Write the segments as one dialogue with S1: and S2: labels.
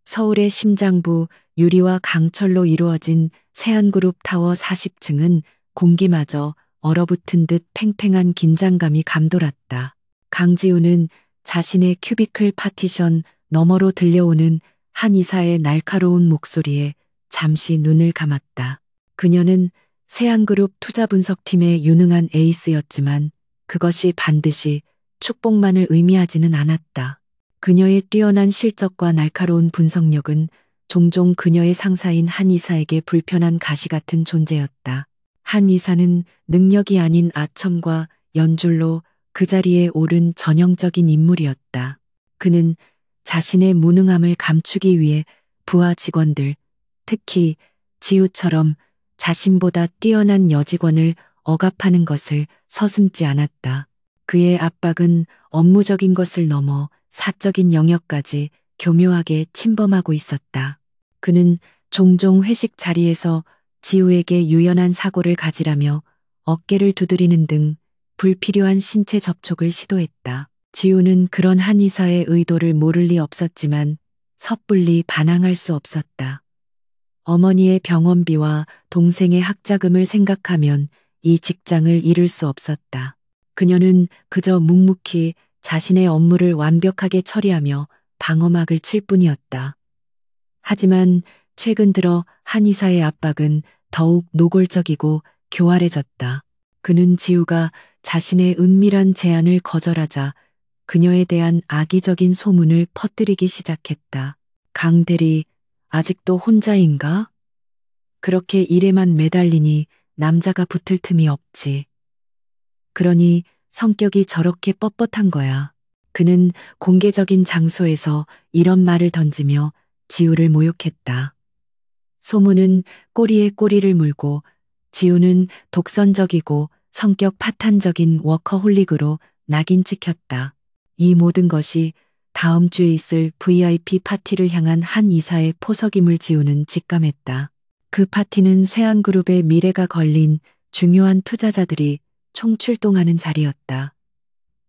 S1: 서울의 심장부 유리와 강철로 이루어진 세안그룹 타워 40층은 공기마저 얼어붙은 듯 팽팽한 긴장감이 감돌았다. 강지우는 자신의 큐비클 파티션 너머로 들려오는 한 이사의 날카로운 목소리에 잠시 눈을 감았다. 그녀는 세안그룹 투자분석팀의 유능한 에이스였지만 그것이 반드시 축복만을 의미하지는 않았다. 그녀의 뛰어난 실적과 날카로운 분석력은 종종 그녀의 상사인 한 이사에게 불편한 가시 같은 존재였다. 한 이사는 능력이 아닌 아첨과 연줄로 그 자리에 오른 전형적인 인물이었다. 그는 자신의 무능함을 감추기 위해 부하 직원들, 특히 지우처럼 자신보다 뛰어난 여직원을 억압하는 것을 서슴지 않았다. 그의 압박은 업무적인 것을 넘어 사적인 영역까지 교묘하게 침범하고 있었다. 그는 종종 회식 자리에서 지우에게 유연한 사고를 가지라며 어깨를 두드리는 등 불필요한 신체 접촉을 시도했다. 지우는 그런 한 이사의 의도를 모를 리 없었지만 섣불리 반항할 수 없었다. 어머니의 병원비와 동생의 학자금을 생각하면 이 직장을 잃을 수 없었다. 그녀는 그저 묵묵히 자신의 업무를 완벽하게 처리하며 방어막을 칠 뿐이었다. 하지만 최근 들어 한 이사의 압박은 더욱 노골적이고 교활해졌다. 그는 지우가 자신의 은밀한 제안을 거절하자 그녀에 대한 악의적인 소문을 퍼뜨리기 시작했다. 강 대리, 아직도 혼자인가? 그렇게 일에만 매달리니 남자가 붙을 틈이 없지. 그러니 성격이 저렇게 뻣뻣한 거야. 그는 공개적인 장소에서 이런 말을 던지며 지우를 모욕했다. 소문은 꼬리에 꼬리를 물고 지우는 독선적이고 성격 파탄적인 워커홀릭으로 낙인 찍혔다. 이 모든 것이 다음 주에 있을 VIP 파티를 향한 한 이사의 포석임을 지우는 직감했다. 그 파티는 세안그룹의 미래가 걸린 중요한 투자자들이 총출동하는 자리였다.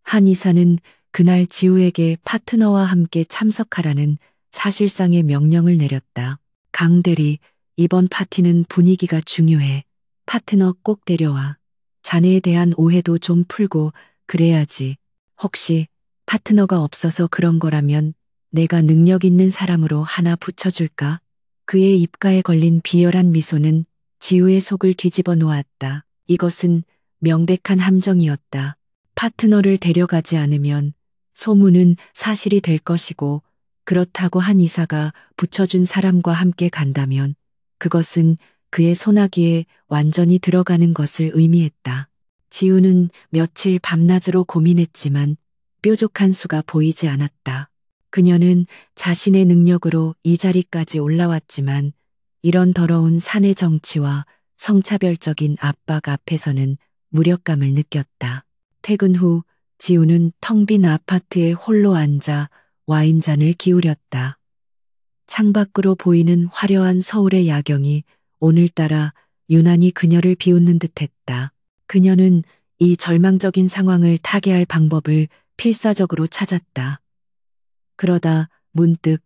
S1: 한 이사는 그날 지우에게 파트너와 함께 참석하라는 사실상의 명령을 내렸다. 강 대리, 이번 파티는 분위기가 중요해. 파트너 꼭 데려와. 자네에 대한 오해도 좀 풀고 그래야지. 혹시 파트너가 없어서 그런 거라면 내가 능력 있는 사람으로 하나 붙여줄까? 그의 입가에 걸린 비열한 미소는 지우의 속을 뒤집어 놓았다. 이것은 명백한 함정이었다. 파트너를 데려가지 않으면 소문은 사실이 될 것이고 그렇다고 한 이사가 붙여준 사람과 함께 간다면 그것은 그의 소나기에 완전히 들어가는 것을 의미했다. 지우는 며칠 밤낮으로 고민했지만 뾰족한 수가 보이지 않았다. 그녀는 자신의 능력으로 이 자리까지 올라왔지만 이런 더러운 사내 정치와 성차별적인 압박 앞에서는 무력감을 느꼈다. 퇴근 후 지우는 텅 빈 아파트에 홀로 앉아 와인잔을 기울였다. 창밖으로 보이는 화려한 서울의 야경이 오늘따라 유난히 그녀를 비웃는 듯했다. 그녀는 이 절망적인 상황을 타개할 방법을 필사적으로 찾았다. 그러다 문득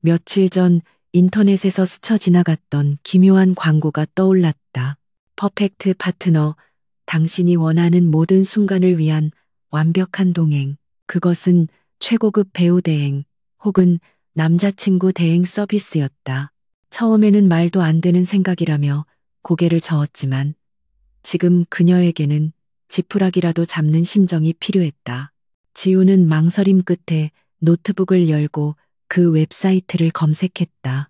S1: 며칠 전 인터넷에서 스쳐 지나갔던 기묘한 광고가 떠올랐다. 퍼펙트 파트너, 당신이 원하는 모든 순간을 위한 완벽한 동행. 그것은 최고급 배우 대행 혹은 남자친구 대행 서비스였다. 처음에는 말도 안 되는 생각이라며 고개를 저었지만 지금 그녀에게는 지푸라기라도 잡는 심정이 필요했다. 지우는 망설임 끝에 노트북을 열고 그 웹사이트를 검색했다.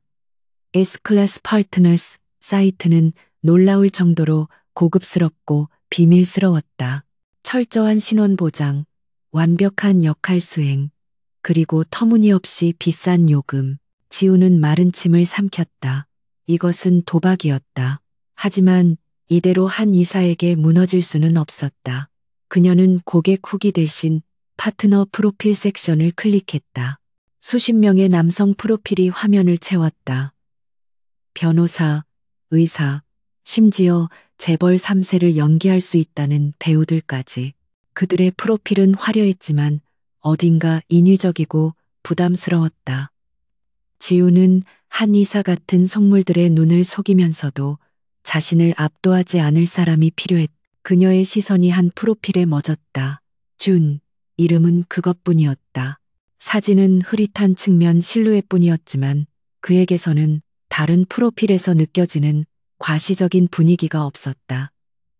S1: S클래스 파트너스 사이트는 놀라울 정도로 고급스럽고 비밀스러웠다. 철저한 신원 보장, 완벽한 역할 수행, 그리고 터무니없이 비싼 요금. 지우는 마른 침을 삼켰다. 이것은 도박이었다. 하지만 이대로 한 이사에게 무너질 수는 없었다. 그녀는 고객 후기 대신 파트너 프로필 섹션을 클릭했다. 수십 명의 남성 프로필이 화면을 채웠다. 변호사, 의사, 심지어 재벌 3세를 연기할 수 있다는 배우들까지. 그들의 프로필은 화려했지만 어딘가 인위적이고 부담스러웠다. 지우는 한의사 같은 속물들의 눈을 속이면서도 자신을 압도하지 않을 사람이 필요했다. 그녀의 시선이 한 프로필에 멎었다. 준, 이름은 그것뿐이었다. 사진은 흐릿한 측면 실루엣뿐이었지만 그에게서는 다른 프로필에서 느껴지는 과시적인 분위기가 없었다.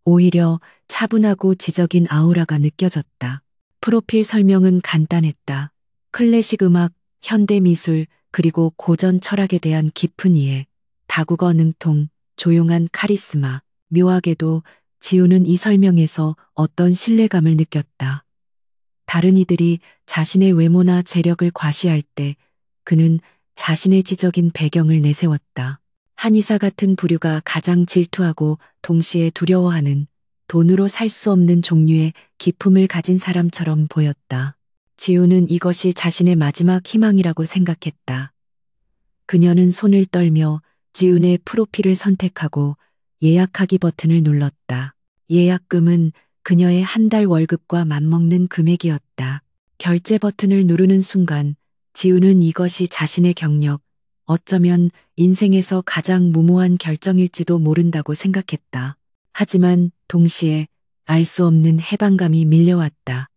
S1: 오히려 차분하고 지적인 아우라가 느껴졌다. 프로필 설명은 간단했다. 클래식 음악, 현대 미술, 그리고 고전 철학에 대한 깊은 이해, 다국어 능통, 조용한 카리스마. 묘하게도 지우는 이 설명에서 어떤 신뢰감을 느꼈다. 다른 이들이 자신의 외모나 재력을 과시할 때 그는 자신의 지적인 배경을 내세웠다. 한의사 같은 부류가 가장 질투하고 동시에 두려워하는 돈으로 살 수 없는 종류의 기품을 가진 사람처럼 보였다. 지우는 이것이 자신의 마지막 희망이라고 생각했다. 그녀는 손을 떨며 지훈의 프로필을 선택하고 예약하기 버튼을 눌렀다. 예약금은 그녀의 한 달 월급과 맞먹는 금액이었다. 결제 버튼을 누르는 순간 지우는 이것이 자신의 경력, 어쩌면 인생에서 가장 무모한 결정일지도 모른다고 생각했다. 하지만 동시에 알 수 없는 해방감이 밀려왔다.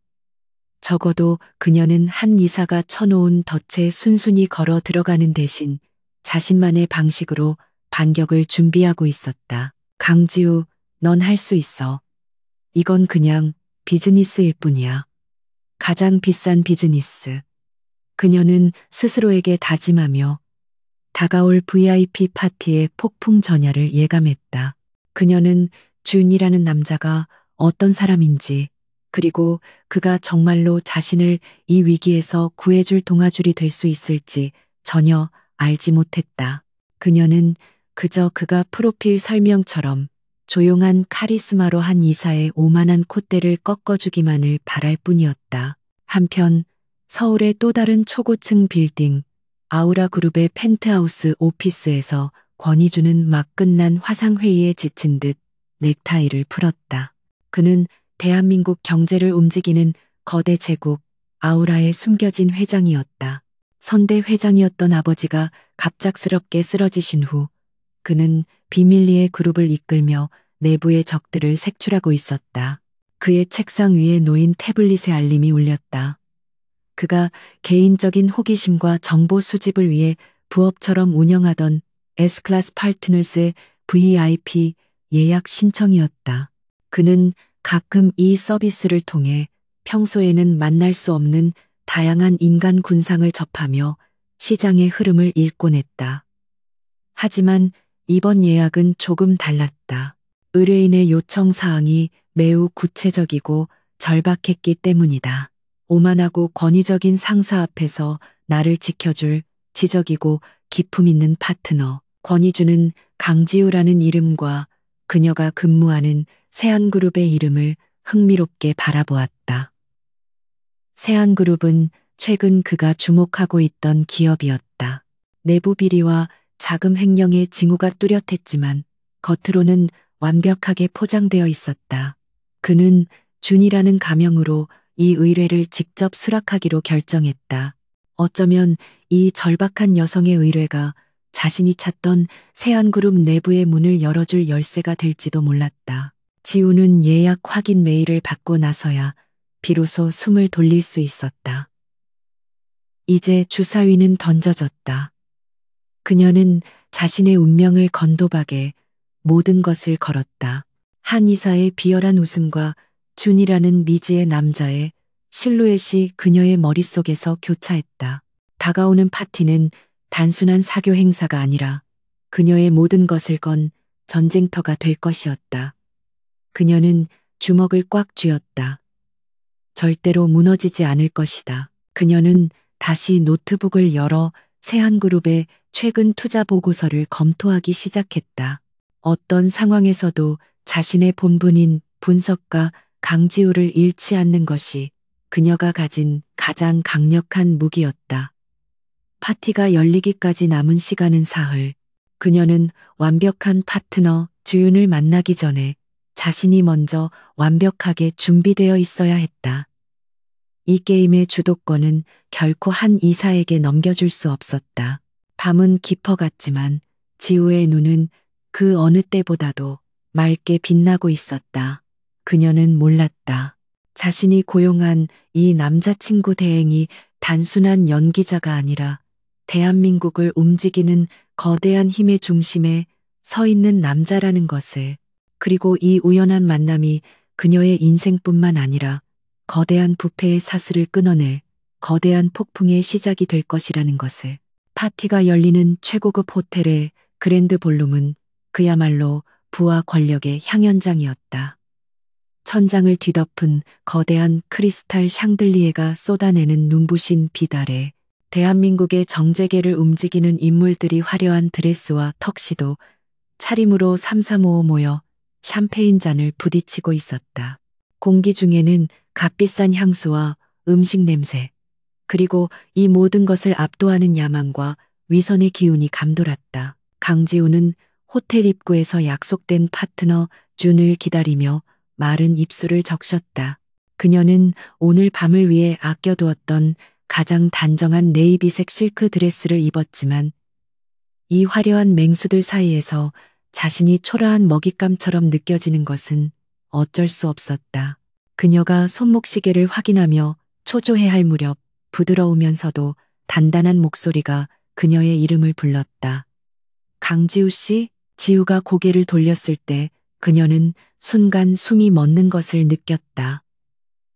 S1: 적어도 그녀는 한 이사가 쳐놓은 덫에 순순히 걸어 들어가는 대신 자신만의 방식으로 반격을 준비하고 있었다. 강지우, 넌 할 수 있어. 이건 그냥 비즈니스일 뿐이야. 가장 비싼 비즈니스. 그녀는 스스로에게 다짐하며 다가올 VIP 파티의 폭풍 전야를 예감했다. 그녀는 준이라는 남자가 어떤 사람인지, 그리고 그가 정말로 자신을 이 위기에서 구해줄 동아줄이 될 수 있을지 전혀 알지 못했다. 그녀는 그저 그가 프로필 설명처럼 조용한 카리스마로 한 이사의 오만한 콧대를 꺾어주기만을 바랄 뿐이었다. 한편 서울의 또 다른 초고층 빌딩, 아우라 그룹의 펜트하우스 오피스에서 권희주는 막 끝난 화상회의에 지친 듯 넥타이를 풀었다. 그는 대한민국 경제를 움직이는 거대 제국 아우라의 숨겨진 회장이었다. 선대 회장이었던 아버지가 갑작스럽게 쓰러지신 후 그는 비밀리에 그룹을 이끌며 내부의 적들을 색출하고 있었다. 그의 책상 위에 놓인 태블릿에 알림이 울렸다. 그가 개인적인 호기심과 정보 수집을 위해 부업처럼 운영하던 S클래스 파트너스의 VIP 예약 신청이었다. 그는 가끔 이 서비스를 통해 평소에는 만날 수 없는 다양한 인간 군상을 접하며 시장의 흐름을 읽곤 했다. 하지만 이번 예약은 조금 달랐다. 의뢰인의 요청 사항이 매우 구체적이고 절박했기 때문이다. 오만하고 권위적인 상사 앞에서 나를 지켜줄 지적이고 기품 있는 파트너. 권희주는 강지우라는 이름과 그녀가 근무하는 세안그룹의 이름을 흥미롭게 바라보았다. 세안그룹은 최근 그가 주목하고 있던 기업이었다. 내부 비리와 자금 횡령의 징후가 뚜렷했지만 겉으로는 완벽하게 포장되어 있었다. 그는 준이라는 가명으로 이 의뢰를 직접 수락하기로 결정했다. 어쩌면 이 절박한 여성의 의뢰가 자신이 찾던 세안그룹 내부의 문을 열어줄 열쇠가 될지도 몰랐다. 지우는 예약 확인 메일을 받고 나서야 비로소 숨을 돌릴 수 있었다. 이제 주사위는 던져졌다. 그녀는 자신의 운명을 건도박에 모든 것을 걸었다. 한 이사의 비열한 웃음과 준이라는 미지의 남자의 실루엣이 그녀의 머릿속에서 교차했다. 다가오는 파티는 단순한 사교 행사가 아니라 그녀의 모든 것을 건 전쟁터가 될 것이었다. 그녀는 주먹을 꽉 쥐었다. 절대로 무너지지 않을 것이다. 그녀는 다시 노트북을 열어 세안그룹의 최근 투자 보고서를 검토하기 시작했다. 어떤 상황에서도 자신의 본분인 분석가 강지우를 잃지 않는 것이 그녀가 가진 가장 강력한 무기였다. 파티가 열리기까지 남은 시간은 사흘. 그녀는 완벽한 파트너 지훈을 만나기 전에 자신이 먼저 완벽하게 준비되어 있어야 했다. 이 게임의 주도권은 결코 한 이사에게 넘겨줄 수 없었다. 밤은 깊어갔지만 지우의 눈은 그 어느 때보다도 맑게 빛나고 있었다. 그녀는 몰랐다. 자신이 고용한 이 남자친구 대행이 단순한 연기자가 아니라 대한민국을 움직이는 거대한 힘의 중심에 서 있는 남자라는 것을, 그리고 이 우연한 만남이 그녀의 인생뿐만 아니라 거대한 부패의 사슬을 끊어낼 거대한 폭풍의 시작이 될 것이라는 것을. 파티가 열리는 최고급 호텔의 그랜드 볼룸은 그야말로 부와 권력의 향연장이었다. 천장을 뒤덮은 거대한 크리스탈 샹들리에가 쏟아내는 눈부신 빛 아래 대한민국의 정재계를 움직이는 인물들이 화려한 드레스와 턱시도, 차림으로 삼삼오오 모여 샴페인 잔을 부딪히고 있었다. 공기 중에는 값비싼 향수와 음식 냄새, 그리고 이 모든 것을 압도하는 야망과 위선의 기운이 감돌았다. 강지우는 호텔 입구에서 약속된 파트너 준을 기다리며 마른 입술을 적셨다. 그녀는 오늘 밤을 위해 아껴두었던 가장 단정한 네이비색 실크 드레스를 입었지만 이 화려한 맹수들 사이에서 자신이 초라한 먹잇감처럼 느껴지는 것은 어쩔 수 없었다. 그녀가 손목시계를 확인하며 초조해할 무렵 부드러우면서도 단단한 목소리가 그녀의 이름을 불렀다. 강지우 씨? 지우가 고개를 돌렸을 때 그녀는 순간 숨이 멎는 것을 느꼈다.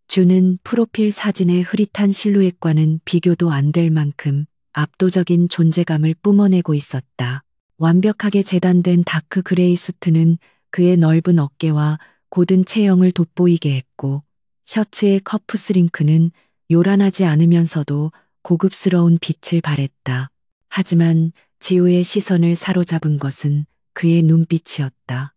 S1: 주는 프로필 사진의 흐릿한 실루엣과는 비교도 안 될 만큼 압도적인 존재감을 뿜어내고 있었다. 완벽하게 재단된 다크 그레이 수트는 그의 넓은 어깨와 곧은 체형을 돋보이게 했고, 셔츠의 커프스링크는 요란하지 않으면서도 고급스러운 빛을 발했다. 하지만 지우의 시선을 사로잡은 것은 그의 눈빛이었다.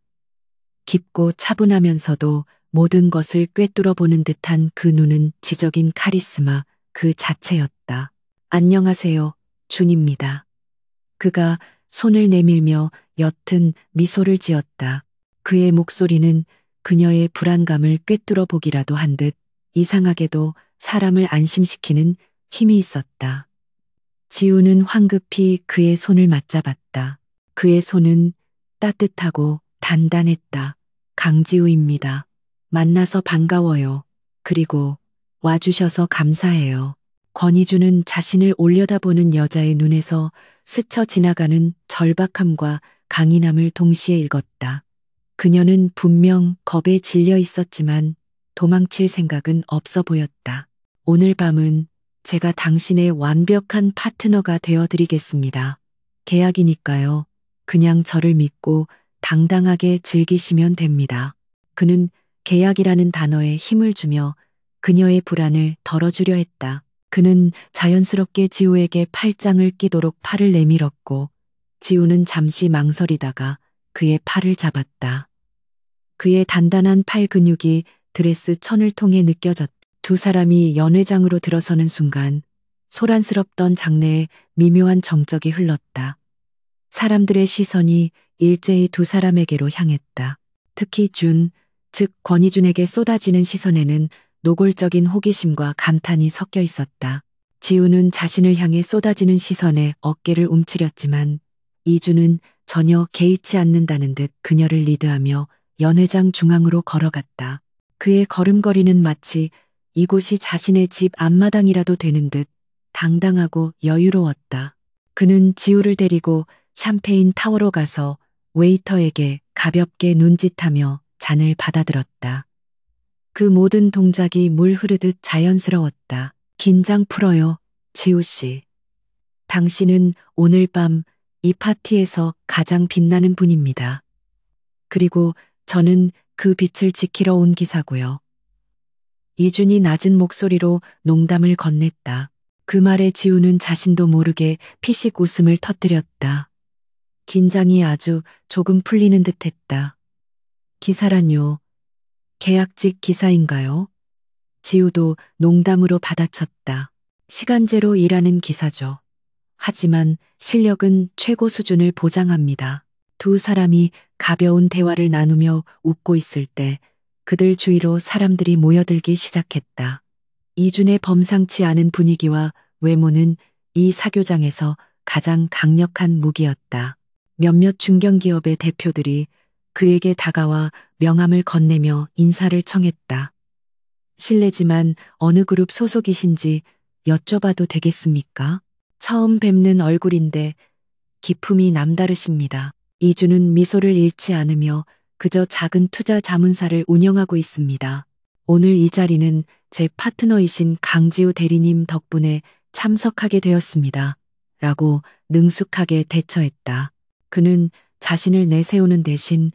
S1: 깊고 차분하면서도 모든 것을 꿰뚫어 보는 듯한 그 눈은 지적인 카리스마 그 자체였다. 안녕하세요, 준입니다. 그가 손을 내밀며 옅은 미소를 지었다. 그의 목소리는 그녀의 불안감을 꿰뚫어 보기라도 한 듯 이상하게도 사람을 안심시키는 힘이 있었다. 지우는 황급히 그의 손을 맞잡았다. 그의 손은 따뜻하고 단단했다. 강지우입니다. 만나서 반가워요. 그리고 와주셔서 감사해요. 권희주는 자신을 올려다보는 여자의 눈에서 스쳐 지나가는 절박함과 강인함을 동시에 읽었다. 그녀는 분명 겁에 질려 있었지만 도망칠 생각은 없어 보였다. 오늘 밤은 제가 당신의 완벽한 파트너가 되어드리겠습니다. 계약이니까요. 그냥 저를 믿고 당당하게 즐기시면 됩니다. 그는 계약이라는 단어에 힘을 주며 그녀의 불안을 덜어주려 했다. 그는 자연스럽게 지우에게 팔짱을 끼도록 팔을 내밀었고, 지우는 잠시 망설이다가 그의 팔을 잡았다. 그의 단단한 팔 근육이 드레스 천을 통해 느껴졌다. 두 사람이 연회장으로 들어서는 순간 소란스럽던 장내에 미묘한 정적이 흘렀다. 사람들의 시선이 일제히 두 사람에게로 향했다. 특히 준, 즉 권희준에게 쏟아지는 시선에는 노골적인 호기심과 감탄이 섞여 있었다. 지우는 자신을 향해 쏟아지는 시선에 어깨를 움츠렸지만 이준은 전혀 개의치 않는다는 듯 그녀를 리드하며 연회장 중앙으로 걸어갔다. 그의 걸음걸이는 마치 이곳이 자신의 집 앞마당이라도 되는 듯 당당하고 여유로웠다. 그는 지우를 데리고 샴페인 타워로 가서 웨이터에게 가볍게 눈짓하며 잔을 받아들었다. 그 모든 동작이 물 흐르듯 자연스러웠다. 긴장 풀어요, 지우 씨. 당신은 오늘 밤 이 파티에서 가장 빛나는 분입니다. 그리고 저는 그 빛을 지키러 온 기사고요. 이준이 낮은 목소리로 농담을 건넸다. 그 말에 지우는 자신도 모르게 피식 웃음을 터뜨렸다. 긴장이 아주 조금 풀리는 듯했다. 기사란요. 계약직 기사인가요? 지우도 농담으로 받아쳤다. 시간제로 일하는 기사죠. 하지만 실력은 최고 수준을 보장합니다. 두 사람이 가벼운 대화를 나누며 웃고 있을 때 그들 주위로 사람들이 모여들기 시작했다. 이준의 범상치 않은 분위기와 외모는 이 사교장에서 가장 강력한 무기였다. 몇몇 중견기업의 대표들이 그에게 다가와 명함을 건네며 인사를 청했다. 실례지만 어느 그룹 소속이신지 여쭤봐도 되겠습니까? 처음 뵙는 얼굴인데 기품이 남다르십니다. 이주는 미소를 잃지 않으며 그저 작은 투자 자문사를 운영하고 있습니다. 오늘 이 자리는 제 파트너이신 강지우 대리님 덕분에 참석하게 되었습니다. 라고 능숙하게 대처했다. 그는 자신을 내세우는 대신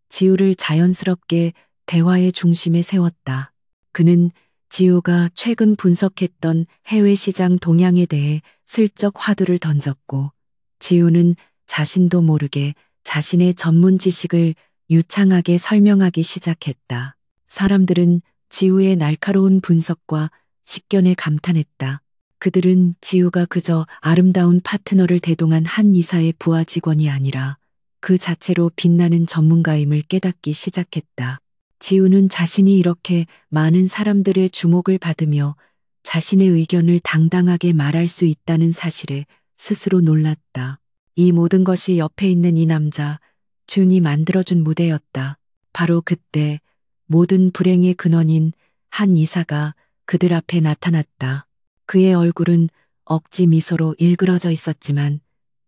S1: 지우를 자연스럽게 대화의 중심에 세웠다. 그는 지우가 최근 분석했던 해외 시장 동향에 대해 슬쩍 화두를 던졌고, 지우는 자신도 모르게 자신의 전문 지식을 유창하게 설명하기 시작했다. 사람들은 지우의 날카로운 분석과 식견에 감탄했다. 그들은 지우가 그저 아름다운 파트너를 대동한 한 이사의 부하 직원이 아니라 그 자체로 빛나는 전문가임을 깨닫기 시작했다. 지우는 자신이 이렇게 많은 사람들의 주목을 받으며 자신의 의견을 당당하게 말할 수 있다는 사실에 스스로 놀랐다. 이 모든 것이 옆에 있는 이 남자, 준이 만들어준 무대였다. 바로 그때 모든 불행의 근원인 한 이사가 그들 앞에 나타났다. 그의 얼굴은 억지 미소로 일그러져 있었지만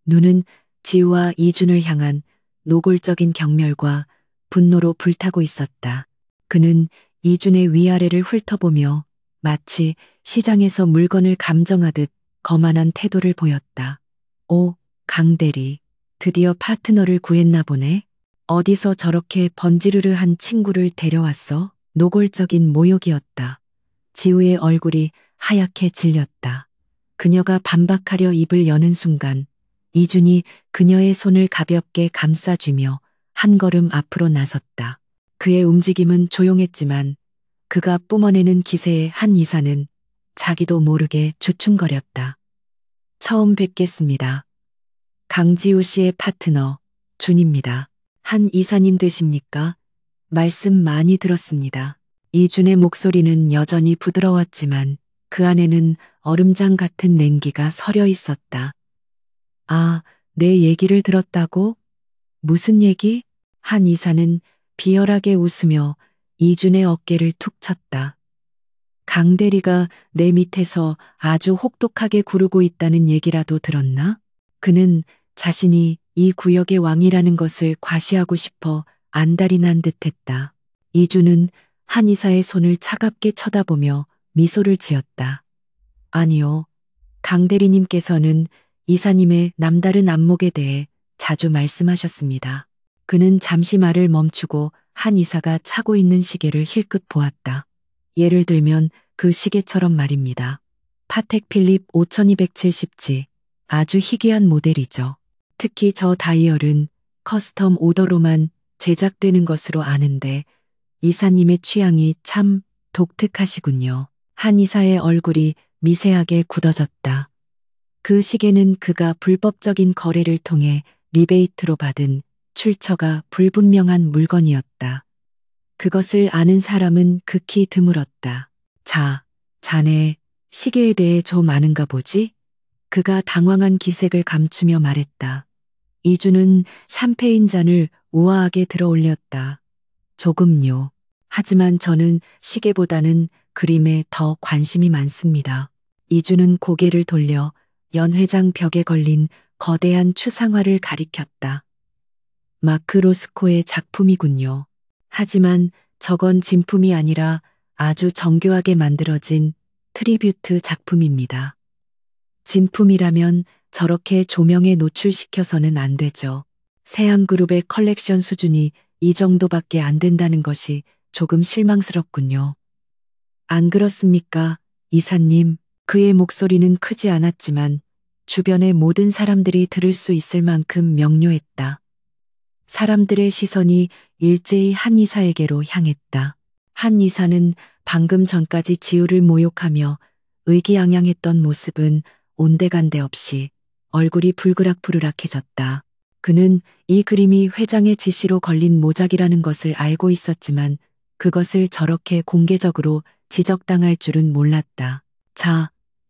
S1: 눈은 지우와 이준을 향한 노골적인 경멸과 분노로 불타고 있었다. 그는 이준의 위아래를 훑어보며 마치 시장에서 물건을 감정하듯 거만한 태도를 보였다. 오, 강대리, 드디어 파트너를 구했나 보네. 어디서 저렇게 번지르르한 친구를 데려왔어? 노골적인 모욕이었다. 지우의 얼굴이 하얗게 질렸다. 그녀가 반박하려 입을 여는 순간 이준이 그녀의 손을 가볍게 감싸주며 한 걸음 앞으로 나섰다. 그의 움직임은 조용했지만 그가 뿜어내는 기세의 한 이사는 자기도 모르게 주춤거렸다. 처음 뵙겠습니다. 강지우 씨의 파트너 준입니다. 한 이사님 되십니까? 말씀 많이 들었습니다. 이준의 목소리는 여전히 부드러웠지만 그 안에는 얼음장 같은 냉기가 서려 있었다. 아, 내 얘기를 들었다고? 무슨 얘기? 한 이사는 비열하게 웃으며 이준의 어깨를 툭 쳤다. 강 대리가 내 밑에서 아주 혹독하게 구르고 있다는 얘기라도 들었나? 그는 자신이 이 구역의 왕이라는 것을 과시하고 싶어 안달이 난 듯했다. 이준은 한 이사의 손을 차갑게 쳐다보며 미소를 지었다. 아니요. 강 대리님께서는 이사님의 남다른 안목에 대해 자주 말씀하셨습니다. 그는 잠시 말을 멈추고 한 이사가 차고 있는 시계를 힐끗 보았다. 예를 들면 그 시계처럼 말입니다. 파텍 필립 5270G. 아주 희귀한 모델이죠. 특히 저 다이얼은 커스텀 오더로만 제작되는 것으로 아는데 이사님의 취향이 참 독특하시군요. 한 이사의 얼굴이 미세하게 굳어졌다. 그 시계는 그가 불법적인 거래를 통해 리베이트로 받은 출처가 불분명한 물건이었다. 그것을 아는 사람은 극히 드물었다. 자네, 시계에 대해 좀 아는가 보지? 그가 당황한 기색을 감추며 말했다. 이주는 샴페인 잔을 우아하게 들어 올렸다. 조금요. 하지만 저는 시계보다는 그림에 더 관심이 많습니다. 이주는 고개를 돌려 연회장 벽에 걸린 거대한 추상화를 가리켰다. 마크 로스코의 작품이군요. 하지만 저건 진품이 아니라 아주 정교하게 만들어진 트리뷰트 작품입니다. 진품이라면 저렇게 조명에 노출시켜서는 안 되죠. 세안그룹의 컬렉션 수준이 이 정도밖에 안 된다는 것이 조금 실망스럽군요. 안 그렇습니까, 이사님? 그의 목소리는 크지 않았지만 주변의 모든 사람들이 들을 수 있을 만큼 명료했다. 사람들의 시선이 일제히 한 이사에게로 향했다. 한 이사는 방금 전까지 지우를 모욕하며 의기양양했던 모습은 온데간데 없이 얼굴이 불그락불그락해졌다. 그는 이 그림이 회장의 지시로 걸린 모작이라는 것을 알고 있었지만 그것을 저렇게 공개적으로 지적당할 줄은 몰랐다.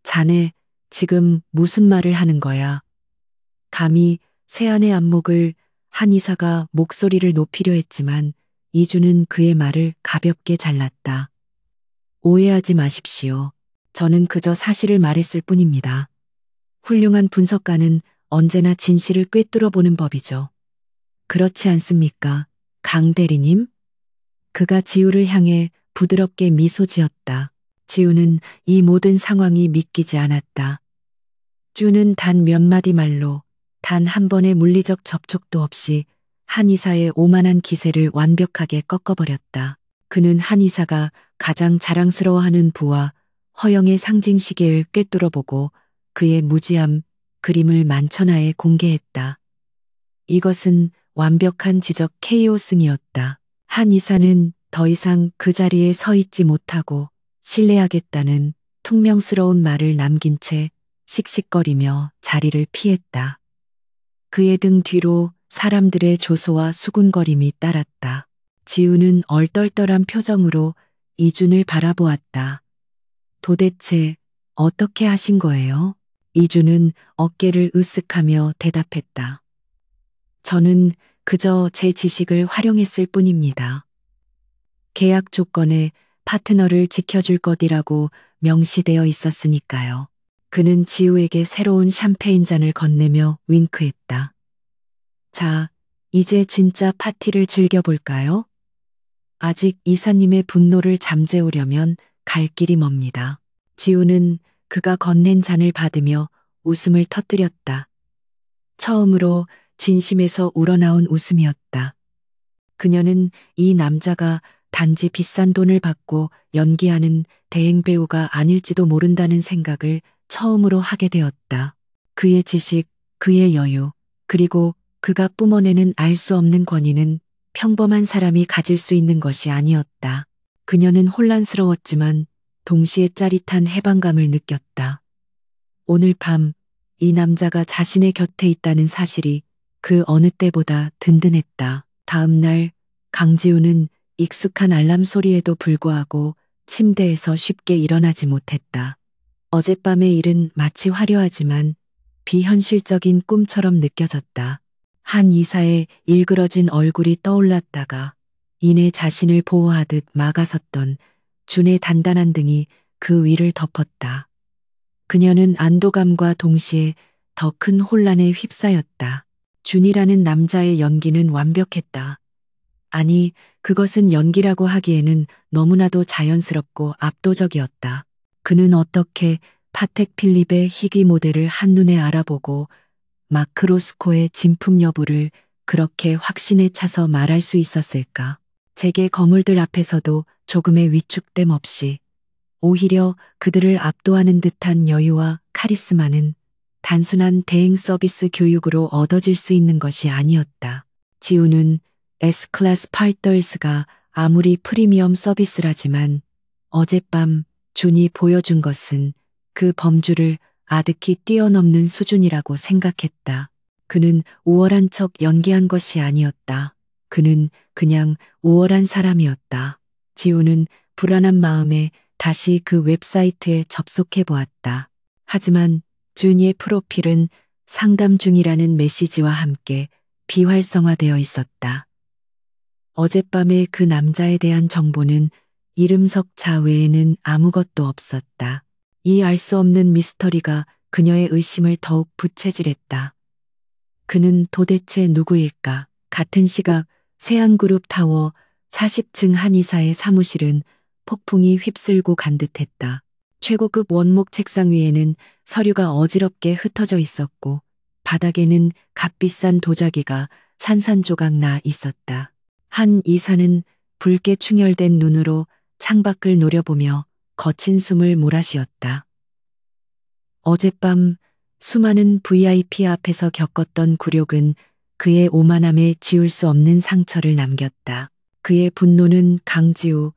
S1: 자네, 지금 무슨 말을 하는 거야? 감히 세안의 안목을 한 이사가 목소리를 높이려 했지만 이주는 그의 말을 가볍게 잘랐다. 오해하지 마십시오. 저는 그저 사실을 말했을 뿐입니다. 훌륭한 분석가는 언제나 진실을 꿰뚫어 보는 법이죠. 그렇지 않습니까, 강 대리님? 그가 지우를 향해 부드럽게 미소 지었다. 지우는 이 모든 상황이 믿기지 않았다. 주는 단 몇 마디 말로 단 한 번의 물리적 접촉도 없이 한의사의 오만한 기세를 완벽하게 꺾어버렸다. 그는 한의사가 가장 자랑스러워하는 부와 허영의 상징 시계를 꿰뚫어보고 그의 무지함, 그림을 만천하에 공개했다. 이것은 완벽한 지적 KO승이었다. 한의사는 더 이상 그 자리에 서 있지 못하고 실례하겠다는 퉁명스러운 말을 남긴 채 씩씩거리며 자리를 피했다. 그의 등 뒤로 사람들의 조소와 수군거림이 따랐다. 지우는 얼떨떨한 표정으로 이준을 바라보았다. 도대체 어떻게 하신 거예요? 이준은 어깨를 으쓱하며 대답했다. 저는 그저 제 지식을 활용했을 뿐입니다. 계약 조건에 파트너를 지켜줄 것이라고 명시되어 있었으니까요. 그는 지우에게 새로운 샴페인 잔을 건네며 윙크했다. 자, 이제 진짜 파티를 즐겨볼까요? 아직 이사님의 분노를 잠재우려면 갈 길이 멉니다. 지우는 그가 건넨 잔을 받으며 웃음을 터뜨렸다. 처음으로 진심에서 우러나온 웃음이었다. 그녀는 이 남자가 단지 비싼 돈을 받고 연기하는 대행 배우가 아닐지도 모른다는 생각을 처음으로 하게 되었다. 그의 지식, 그의 여유, 그리고 그가 뿜어내는 알 수 없는 권위는 평범한 사람이 가질 수 있는 것이 아니었다. 그녀는 혼란스러웠지만 동시에 짜릿한 해방감을 느꼈다. 오늘 밤 이 남자가 자신의 곁에 있다는 사실이 그 어느 때보다 든든했다. 다음 날 강지우는 익숙한 알람 소리에도 불구하고 침대에서 쉽게 일어나지 못했다. 어젯밤의 일은 마치 화려하지만 비현실적인 꿈처럼 느껴졌다. 한 이사의 일그러진 얼굴이 떠올랐다가 이내 자신을 보호하듯 막아섰던 준의 단단한 등이 그 위를 덮었다. 그녀는 안도감과 동시에 더 큰 혼란에 휩싸였다. 준이라는 남자의 연기는 완벽했다. 아니, 그것은 연기라고 하기에는 너무나도 자연스럽고 압도적이었다. 그는 어떻게 파텍 필립의 희귀 모델을 한눈에 알아보고 마크로스코의 진품 여부를 그렇게 확신에 차서 말할 수 있었을까? 재계 거물들 앞에서도 조금의 위축됨 없이 오히려 그들을 압도하는 듯한 여유와 카리스마는 단순한 대행 서비스 교육으로 얻어질 수 있는 것이 아니었다. 지우는 S클래스 팔더스가 아무리 프리미엄 서비스라지만 어젯밤 준이 보여준 것은 그 범주를 아득히 뛰어넘는 수준이라고 생각했다. 그는 우월한 척 연기한 것이 아니었다. 그는 그냥 우월한 사람이었다. 지우는 불안한 마음에 다시 그 웹사이트에 접속해 보았다. 하지만 준이의 프로필은 상담 중이라는 메시지와 함께 비활성화되어 있었다. 어젯밤의 그 남자에 대한 정보는 이름석자 외에는 아무것도 없었다. 이 알 수 없는 미스터리가 그녀의 의심을 더욱 부채질했다. 그는 도대체 누구일까? 같은 시각 세안그룹 타워 40층 한의사의 사무실은 폭풍이 휩쓸고 간 듯했다. 최고급 원목 책상 위에는 서류가 어지럽게 흩어져 있었고 바닥에는 값비싼 도자기가 산산조각 나 있었다. 한 이사는 붉게 충혈된 눈으로 창밖을 노려보며 거친 숨을 몰아쉬었다. 어젯밤 수많은 VIP 앞에서 겪었던 굴욕은 그의 오만함에 지울 수 없는 상처를 남겼다. 그의 분노는 강지우,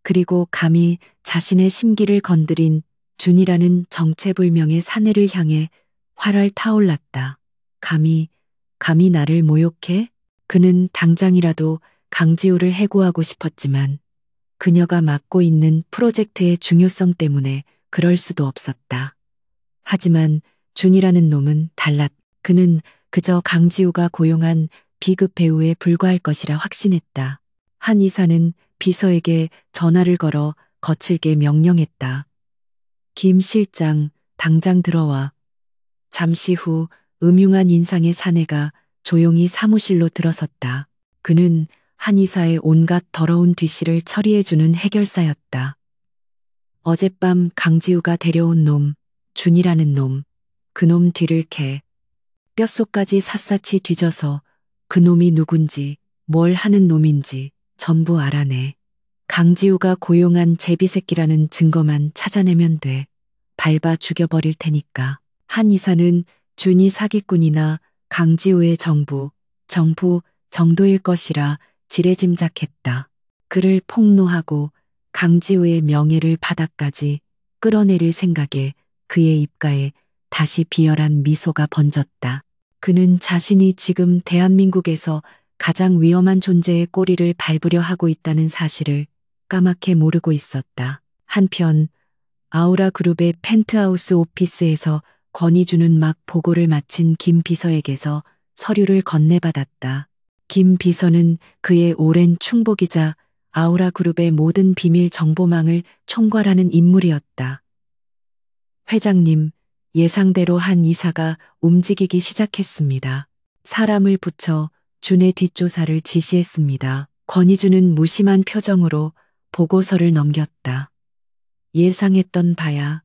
S1: 그리고 감히 자신의 심기를 건드린 준이라는 정체불명의 사내를 향해 활활 타올랐다. 감히 나를 모욕해? 그는 당장이라도 강지우를 해고하고 싶었지만 그녀가 맡고 있는 프로젝트의 중요성 때문에 그럴 수도 없었다. 하지만 준이라는 놈은 달랐. 그는 그저 강지우가 고용한 비급 배우에 불과할 것이라 확신했다. 한 이사는 비서에게 전화를 걸어 거칠게 명령했다. 김 실장, 당장 들어와. 잠시 후 음흉한 인상의 사내가 조용히 사무실로 들어섰다. 그는 한 이사의 온갖 더러운 뒤씨를 처리해주는 해결사였다. 어젯밤 강지우가 데려온 놈, 준이라는 놈, 그놈 뒤를 캐 뼛속까지 샅샅이 뒤져서 그놈이 누군지, 뭘 하는 놈인지 전부 알아내. 강지우가 고용한 제비새끼라는 증거만 찾아내면 돼. 밟아 죽여버릴 테니까. 한 이사는 준이 사기꾼이나 강지우의 정부 정도일 것이라 지레짐작했다. 그를 폭로하고 강지우의 명예를 바닥까지 끌어내릴 생각에 그의 입가에 다시 비열한 미소가 번졌다. 그는 자신이 지금 대한민국에서 가장 위험한 존재의 꼬리를 밟으려 하고 있다는 사실을 까맣게 모르고 있었다. 한편 아우라 그룹의 펜트하우스 오피스에서 권희주는 막 보고를 마친 김 비서에게서 서류를 건네받았다. 김 비서는 그의 오랜 충복이자 아우라 그룹의 모든 비밀 정보망을 총괄하는 인물이었다. 회장님, 예상대로 한 이사가 움직이기 시작했습니다. 사람을 붙여 준의 뒷조사를 지시했습니다. 권희주는 무심한 표정으로 보고서를 넘겼다. 예상했던 바야.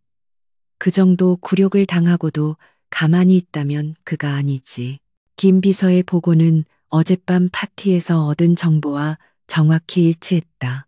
S1: 그 정도 굴욕을 당하고도 가만히 있다면 그가 아니지. 김 비서의 보고는 어젯밤 파티에서 얻은 정보와 정확히 일치했다.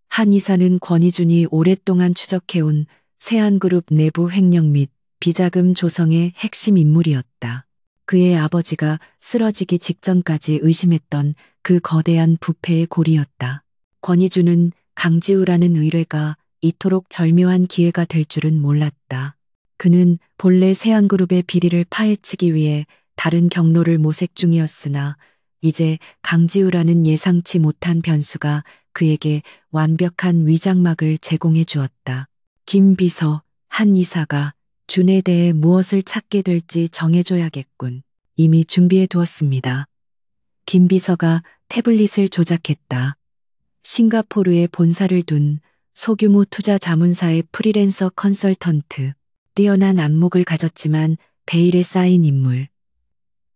S1: 한 이사는 권희준이 오랫동안 추적해온 세안그룹 내부 횡령 및 비자금 조성의 핵심 인물이었다. 그의 아버지가 쓰러지기 직전까지 의심했던 그 거대한 부패의 고리였다. 권희준은 강지우라는 의뢰가 이토록 절묘한 기회가 될 줄은 몰랐다. 그는 본래 세안그룹의 비리를 파헤치기 위해 다른 경로를 모색 중이었으나 이제 강지우라는 예상치 못한 변수가 그에게 완벽한 위장막을 제공해 주었다. 김 비서, 한 이사가 준에 대해 무엇을 찾게 될지 정해줘야겠군. 이미 준비해 두었습니다. 김 비서가 태블릿을 조작했다. 싱가포르에 본사를 둔 소규모 투자 자문사의 프리랜서 컨설턴트. 뛰어난 안목을 가졌지만 베일에 쌓인 인물.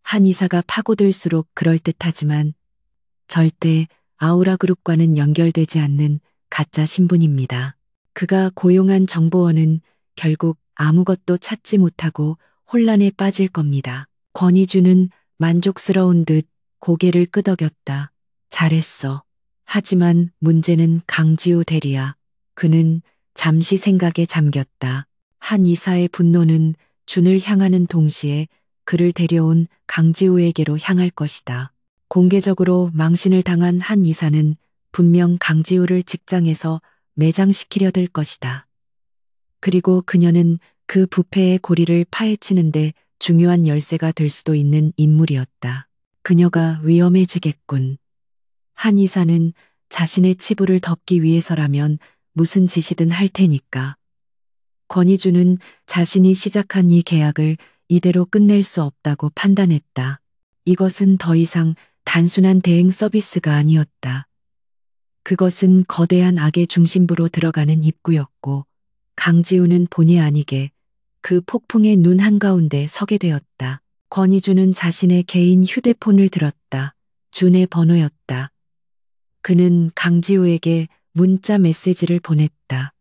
S1: 한 이사가 파고들수록 그럴듯하지만 절대 아우라 그룹과는 연결되지 않는 가짜 신분입니다. 그가 고용한 정보원은 결국 아무것도 찾지 못하고 혼란에 빠질 겁니다. 권희주는 만족스러운 듯 고개를 끄덕였다. 잘했어. 하지만 문제는 강지우 대리야. 그는 잠시 생각에 잠겼다. 한 이사의 분노는 준을 향하는 동시에 그를 데려온 강지우에게로 향할 것이다. 공개적으로 망신을 당한 한 이사는 분명 강지우를 직장에서 매장시키려 들 것이다. 그리고 그녀는 그 부패의 고리를 파헤치는데 중요한 열쇠가 될 수도 있는 인물이었다. 그녀가 위험해지겠군. 한 이사는 자신의 치부를 덮기 위해서라면 무슨 짓이든 할 테니까. 권희주는 자신이 시작한 이 계약을 이대로 끝낼 수 없다고 판단했다. 이것은 더 이상 단순한 대행 서비스가 아니었다. 그것은 거대한 악의 중심부로 들어가는 입구였고 강지우는 본의 아니게 그 폭풍의 눈 한가운데 서게 되었다. 권희주는 자신의 개인 휴대폰을 들었다. 준의 번호였다. 그는 강지우에게 문자 메시지를 보냈다.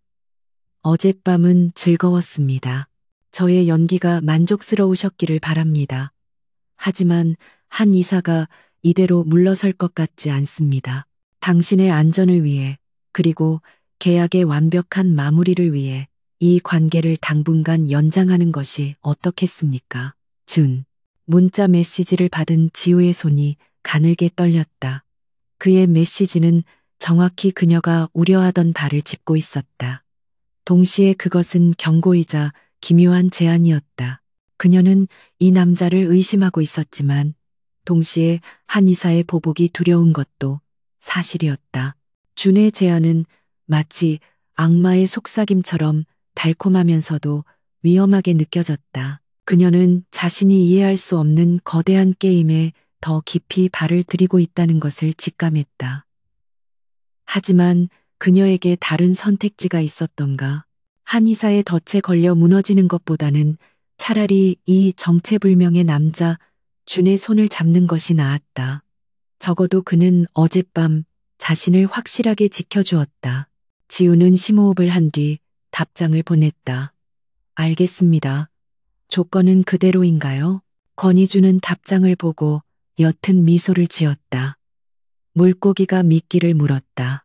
S1: 어젯밤은 즐거웠습니다. 저의 연기가 만족스러우셨기를 바랍니다. 하지만 한 이사가 이대로 물러설 것 같지 않습니다. 당신의 안전을 위해 그리고 계약의 완벽한 마무리를 위해 이 관계를 당분간 연장하는 것이 어떻겠습니까? 준. 문자 메시지를 받은 지우의 손이 가늘게 떨렸다. 그의 메시지는 정확히 그녀가 우려하던 바를 짚고 있었다. 동시에 그것은 경고이자 기묘한 제안이었다. 그녀는 이 남자를 의심하고 있었지만 동시에 한 이사의 보복이 두려운 것도 사실이었다. 준의 제안은 마치 악마의 속삭임처럼 달콤하면서도 위험하게 느껴졌다. 그녀는 자신이 이해할 수 없는 거대한 게임에 더 깊이 발을 들이고 있다는 것을 직감했다. 하지만 그녀에게 다른 선택지가 있었던가. 한의사의 덫에 걸려 무너지는 것보다는 차라리 이 정체불명의 남자 준의 손을 잡는 것이 나았다. 적어도 그는 어젯밤 자신을 확실하게 지켜주었다. 지우는 심호흡을 한 뒤 답장을 보냈다. 알겠습니다. 조건은 그대로인가요? 권희주는 답장을 보고 옅은 미소를 지었다. 물고기가 미끼를 물었다.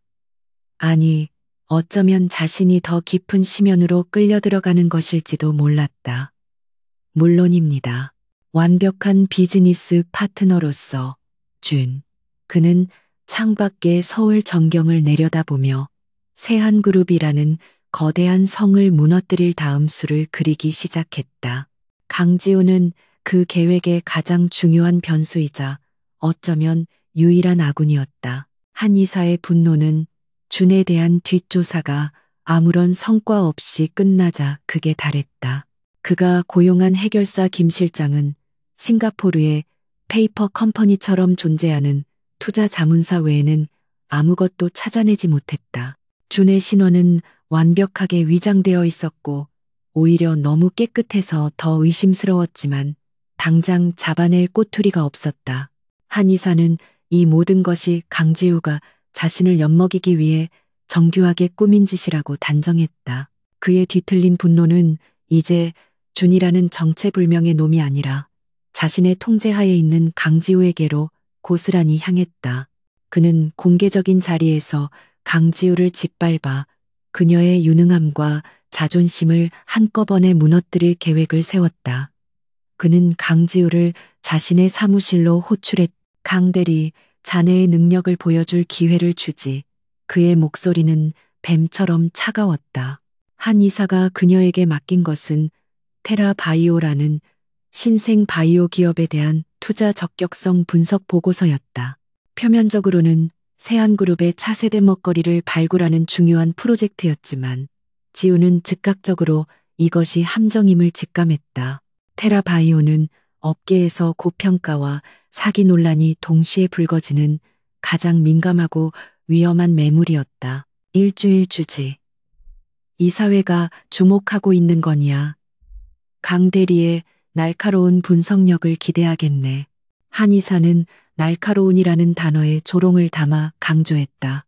S1: 아니, 어쩌면 자신이 더 깊은 심연으로 끌려 들어가는 것일지도 몰랐다. 물론입니다. 완벽한 비즈니스 파트너로서 준. 그는 창밖의 서울 전경을 내려다보며 세한그룹이라는 거대한 성을 무너뜨릴 다음 수를 그리기 시작했다. 강지우는 그 계획의 가장 중요한 변수이자 어쩌면 유일한 아군이었다. 한의사의 분노는 준에 대한 뒷조사가 아무런 성과 없이 끝나자 극에 달했다. 그가 고용한 해결사 김 실장은 싱가포르의 페이퍼 컴퍼니처럼 존재하는 투자 자문사 외에는 아무것도 찾아내지 못했다. 준의 신원은 완벽하게 위장되어 있었고 오히려 너무 깨끗해서 더 의심스러웠지만 당장 잡아낼 꼬투리가 없었다. 한의사는 이 모든 것이 강지우가 자신을 엿먹이기 위해 정교하게 꾸민 짓이라고 단정했다. 그의 뒤틀린 분노는 이제 준이라는 정체불명의 놈이 아니라 자신의 통제하에 있는 강지우에게로 고스란히 향했다. 그는 공개적인 자리에서 강지우를 짓밟아 그녀의 유능함과 자존심을 한꺼번에 무너뜨릴 계획을 세웠다. 그는 강지우를 자신의 사무실로 호출했. 강대리, 자네의 능력을 보여줄 기회를 주지. 그의 목소리는 뱀처럼 차가웠다. 한 이사가 그녀에게 맡긴 것은 테라바이오라는 신생 바이오 기업에 대한 투자 적격성 분석 보고서였다. 표면적으로는 세한그룹의 차세대 먹거리를 발굴하는 중요한 프로젝트였지만 지우는 즉각적으로 이것이 함정임을 직감했다. 테라바이오는 업계에서 고평가와 사기 논란이 동시에 불거지는 가장 민감하고 위험한 매물이었다. 일주일 주지. 이 사회가 주목하고 있는 거냐. 강 대리의 날카로운 분석력을 기대하겠네. 한 이사는 날카로운이라는 단어에 조롱을 담아 강조했다.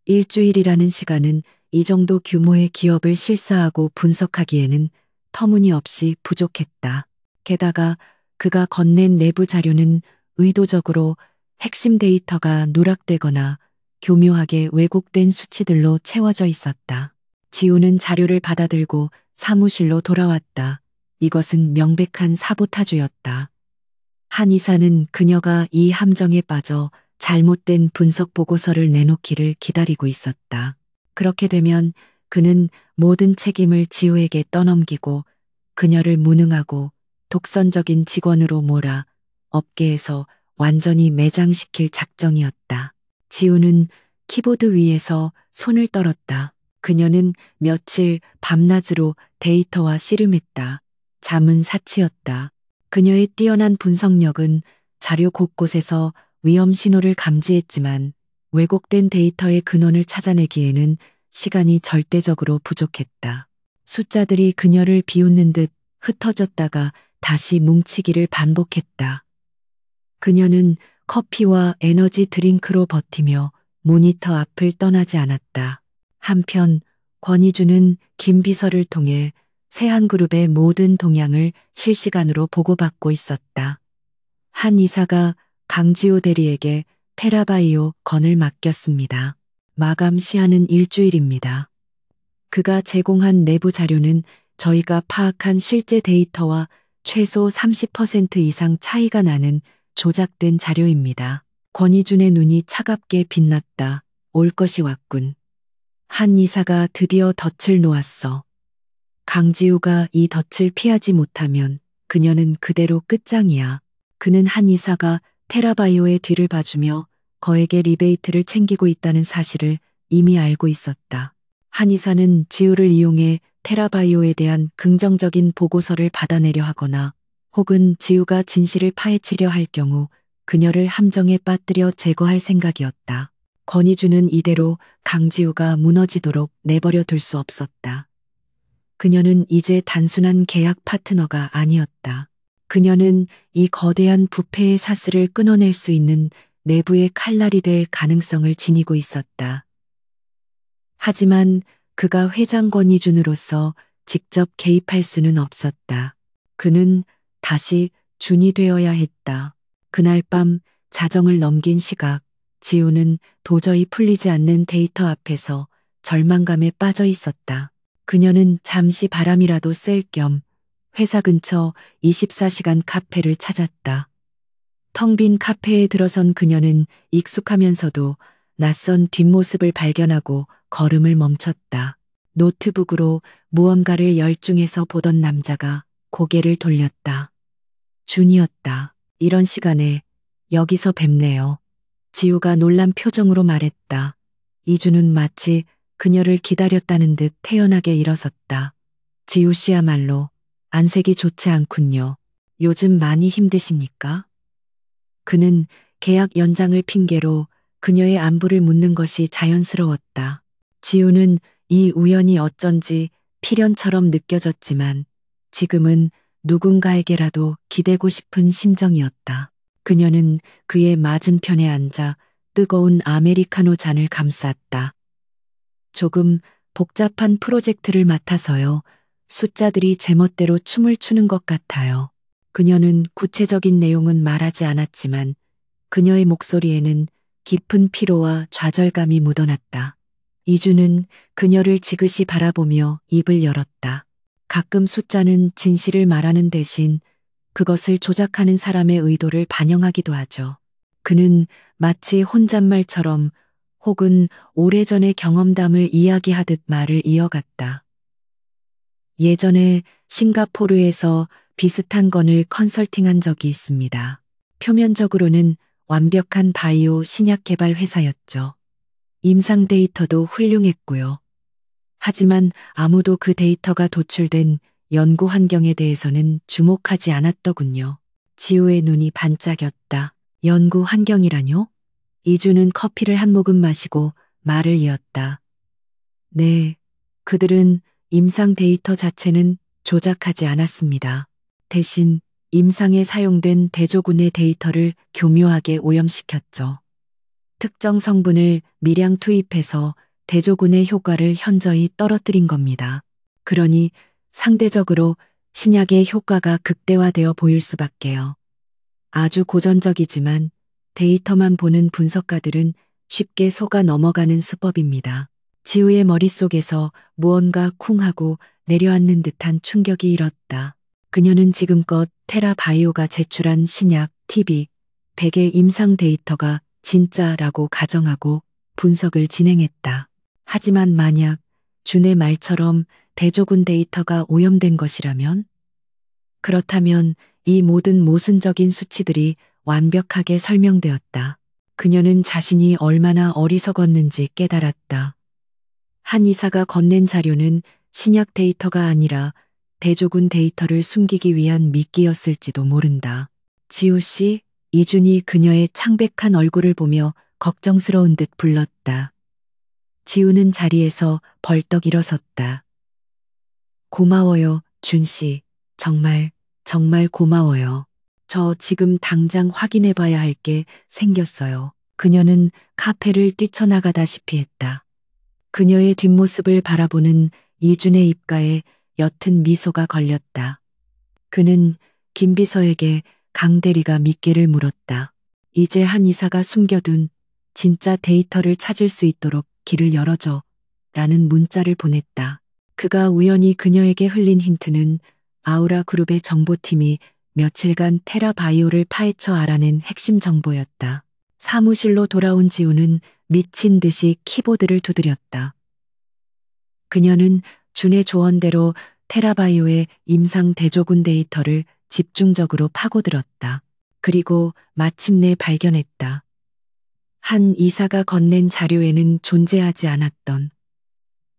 S1: 일주일이라는 시간은 이 정도 규모의 기업을 실사하고 분석하기에는 터무니없이 부족했다. 게다가 그가 건넨 내부 자료는 의도적으로 핵심 데이터가 누락되거나 교묘하게 왜곡된 수치들로 채워져 있었다. 지우는 자료를 받아들고 사무실로 돌아왔다. 이것은 명백한 사보타주였다. 한 이사는 그녀가 이 함정에 빠져 잘못된 분석 보고서를 내놓기를 기다리고 있었다. 그렇게 되면 그는 모든 책임을 지우에게 떠넘기고 그녀를 무능하고 독선적인 직원으로 몰아 업계에서 완전히 매장시킬 작정이었다. 지우는 키보드 위에서 손을 떨었다. 그녀는 며칠 밤낮으로 데이터와 씨름했다. 잠은 사치였다. 그녀의 뛰어난 분석력은 자료 곳곳에서 위험 신호를 감지했지만 왜곡된 데이터의 근원을 찾아내기에는 시간이 절대적으로 부족했다. 숫자들이 그녀를 비웃는 듯 흩어졌다가 다시 뭉치기를 반복했다. 그녀는 커피와 에너지 드링크로 버티며 모니터 앞을 떠나지 않았다. 한편 권희주는 김 비서를 통해 세한그룹의 모든 동향을 실시간으로 보고받고 있었다. 한 이사가 강지우 대리에게 테라바이오 건을 맡겼습니다. 마감 시한은 일주일입니다. 그가 제공한 내부 자료는 저희가 파악한 실제 데이터와 최소 30% 이상 차이가 나는 조작된 자료입니다. 권희준의 눈이 차갑게 빛났다. 올 것이 왔군. 한 이사가 드디어 덫을 놓았어. 강지우가 이 덫을 피하지 못하면 그녀는 그대로 끝장이야. 그는 한 이사가 테라바이오의 뒤를 봐주며 거액의 리베이트를 챙기고 있다는 사실을 이미 알고 있었다. 한 이사는 지우를 이용해 테라바이오에 대한 긍정적인 보고서를 받아내려 하거나 혹은 지우가 진실을 파헤치려 할 경우 그녀를 함정에 빠뜨려 제거할 생각이었다. 권희주는 이대로 강지우가 무너지도록 내버려 둘 수 없었다. 그녀는 이제 단순한 계약 파트너가 아니었다. 그녀는 이 거대한 부패의 사슬을 끊어낼 수 있는 내부의 칼날이 될 가능성을 지니고 있었다. 하지만 그가 회장 권희준으로서 직접 개입할 수는 없었다. 그는 다시 준이 되어야 했다. 그날 밤 자정을 넘긴 시각, 지우는 도저히 풀리지 않는 데이터 앞에서 절망감에 빠져 있었다. 그녀는 잠시 바람이라도 쐴 겸 회사 근처 24시간 카페를 찾았다. 텅 빈 카페에 들어선 그녀는 익숙하면서도 낯선 뒷모습을 발견하고 걸음을 멈췄다. 노트북으로 무언가를 열중해서 보던 남자가 고개를 돌렸다. 준이었다. 이런 시간에 여기서 뵙네요. 지우가 놀란 표정으로 말했다. 이준은 마치 그녀를 기다렸다는 듯 태연하게 일어섰다. 지우 씨야말로 안색이 좋지 않군요. 요즘 많이 힘드십니까? 그는 계약 연장을 핑계로 그녀의 안부를 묻는 것이 자연스러웠다. 지우는 이 우연이 어쩐지 필연처럼 느껴졌지만 지금은 누군가에게라도 기대고 싶은 심정이었다. 그녀는 그의 맞은편에 앉아 뜨거운 아메리카노 잔을 감쌌다. 조금 복잡한 프로젝트를 맡아서요. 숫자들이 제멋대로 춤을 추는 것 같아요. 그녀는 구체적인 내용은 말하지 않았지만 그녀의 목소리에는 깊은 피로와 좌절감이 묻어났다. 이주는 그녀를 지그시 바라보며 입을 열었다. 가끔 숫자는 진실을 말하는 대신 그것을 조작하는 사람의 의도를 반영하기도 하죠. 그는 마치 혼잣말처럼 혹은 오래전의 경험담을 이야기하듯 말을 이어갔다. 예전에 싱가포르에서 비슷한 건을 컨설팅한 적이 있습니다. 표면적으로는 완벽한 바이오 신약 개발 회사였죠. 임상 데이터도 훌륭했고요. 하지만 아무도 그 데이터가 도출된 연구 환경에 대해서는 주목하지 않았더군요. 지우의 눈이 반짝였다. 연구 환경이라뇨? 이주는 커피를 한 모금 마시고 말을 이었다. 네, 그들은 임상 데이터 자체는 조작하지 않았습니다. 대신 임상에 사용된 대조군의 데이터를 교묘하게 오염시켰죠. 특정 성분을 미량 투입해서 대조군의 효과를 현저히 떨어뜨린 겁니다. 그러니 상대적으로 신약의 효과가 극대화되어 보일 수밖에요. 아주 고전적이지만 데이터만 보는 분석가들은 쉽게 속아 넘어가는 수법입니다. 지우의 머릿속에서 무언가 쿵하고 내려앉는 듯한 충격이 일었다. 그녀는 지금껏 테라바이오가 제출한 신약, TB, 100의 임상 데이터가 진짜라고 가정하고 분석을 진행했다. 하지만 만약 준의 말처럼 대조군 데이터가 오염된 것이라면? 그렇다면 이 모든 모순적인 수치들이 완벽하게 설명되었다. 그녀는 자신이 얼마나 어리석었는지 깨달았다. 한 이사가 건넨 자료는 신약 데이터가 아니라 대조군 데이터를 숨기기 위한 미끼였을지도 모른다. 지우 씨, 이준이 그녀의 창백한 얼굴을 보며 걱정스러운 듯 불렀다. 지우는 자리에서 벌떡 일어섰다. 고마워요, 준 씨. 정말 고마워요. 저 지금 당장 확인해 봐야 할 게 생겼어요. 그녀는 카페를 뛰쳐나가다시피 했다. 그녀의 뒷모습을 바라보는 이준의 입가에 옅은 미소가 걸렸다. 그는 김 비서에게 강 대리가 미끼를 물었다. 이제 한 이사가 숨겨둔 진짜 데이터를 찾을 수 있도록 길을 열어줘 라는 문자를 보냈다. 그가 우연히 그녀에게 흘린 힌트는 아우라 그룹의 정보팀이 며칠간 테라바이오를 파헤쳐 알아낸 핵심 정보였다. 사무실로 돌아온 지우는 미친 듯이 키보드를 두드렸다. 그녀는 준의 조언대로 테라바이오의 임상 대조군 데이터를 집중적으로 파고들었다. 그리고 마침내 발견했다. 한 이사가 건넨 자료에는 존재하지 않았던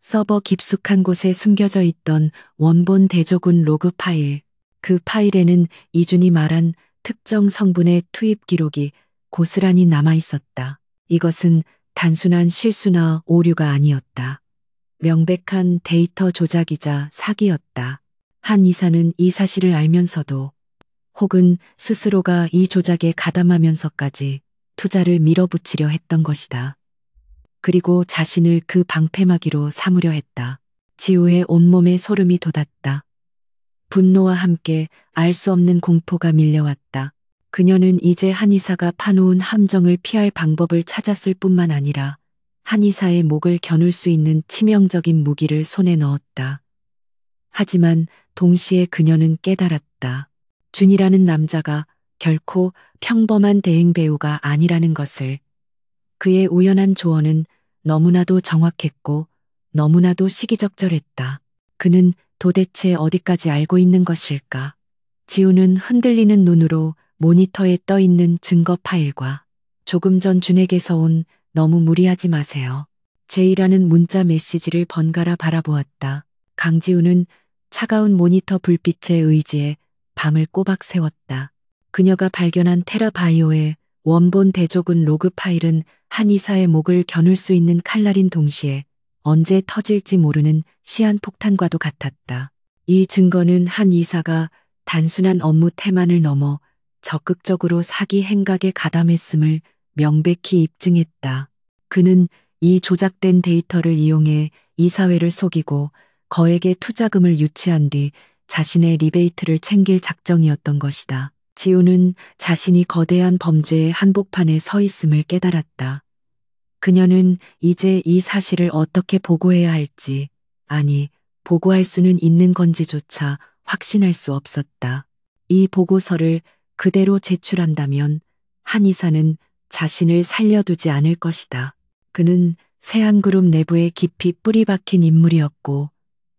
S1: 서버 깊숙한 곳에 숨겨져 있던 원본 대조군 로그 파일. 그 파일에는 이준이 말한 특정 성분의 투입 기록이 고스란히 남아 있었다. 이것은 단순한 실수나 오류가 아니었다. 명백한 데이터 조작이자 사기였다. 한 이사는 이 사실을 알면서도 혹은 스스로가 이 조작에 가담하면서까지 투자를 밀어붙이려 했던 것이다. 그리고 자신을 그 방패막이로 삼으려 했다. 지우의 온몸에 소름이 돋았다. 분노와 함께 알 수 없는 공포가 밀려왔다. 그녀는 이제 한의사가 파놓은 함정을 피할 방법을 찾았을 뿐만 아니라 한의사의 목을 겨눌 수 있는 치명적인 무기를 손에 넣었다. 하지만 동시에 그녀는 깨달았다. 준이라는 남자가 결코 평범한 대행 배우가 아니라는 것을. 그의 우연한 조언은 너무나도 정확했고 너무나도 시기적절했다. 그는 도대체 어디까지 알고 있는 것일까? 지우는 흔들리는 눈으로 모니터에 떠 있는 증거 파일과 조금 전 준에게서 온 "너무 무리하지 마세요. 제이라는 문자 메시지를 번갈아 바라보았다. 강지우는 차가운 모니터 불빛에 의지해 밤을 꼬박 새웠다. 그녀가 발견한 테라바이오의 원본 대조군 로그 파일은 한의사의 목을 겨눌 수 있는 칼날인 동시에 언제 터질지 모르는 시한폭탄과도 같았다. 이 증거는 한 이사가 단순한 업무 태만을 넘어 적극적으로 사기 행각에 가담했음을 명백히 입증했다. 그는 이 조작된 데이터를 이용해 이사회를 속이고 거액의 투자금을 유치한 뒤 자신의 리베이트를 챙길 작정이었던 것이다. 지우는 자신이 거대한 범죄의 한복판에 서 있음을 깨달았다. 그녀는 이제 이 사실을 어떻게 보고해야 할지, 아니, 보고할 수는 있는 건지조차 확신할 수 없었다. 이 보고서를 그대로 제출한다면 한 이사는 자신을 살려두지 않을 것이다. 그는 세안그룹 내부에 깊이 뿌리 박힌 인물이었고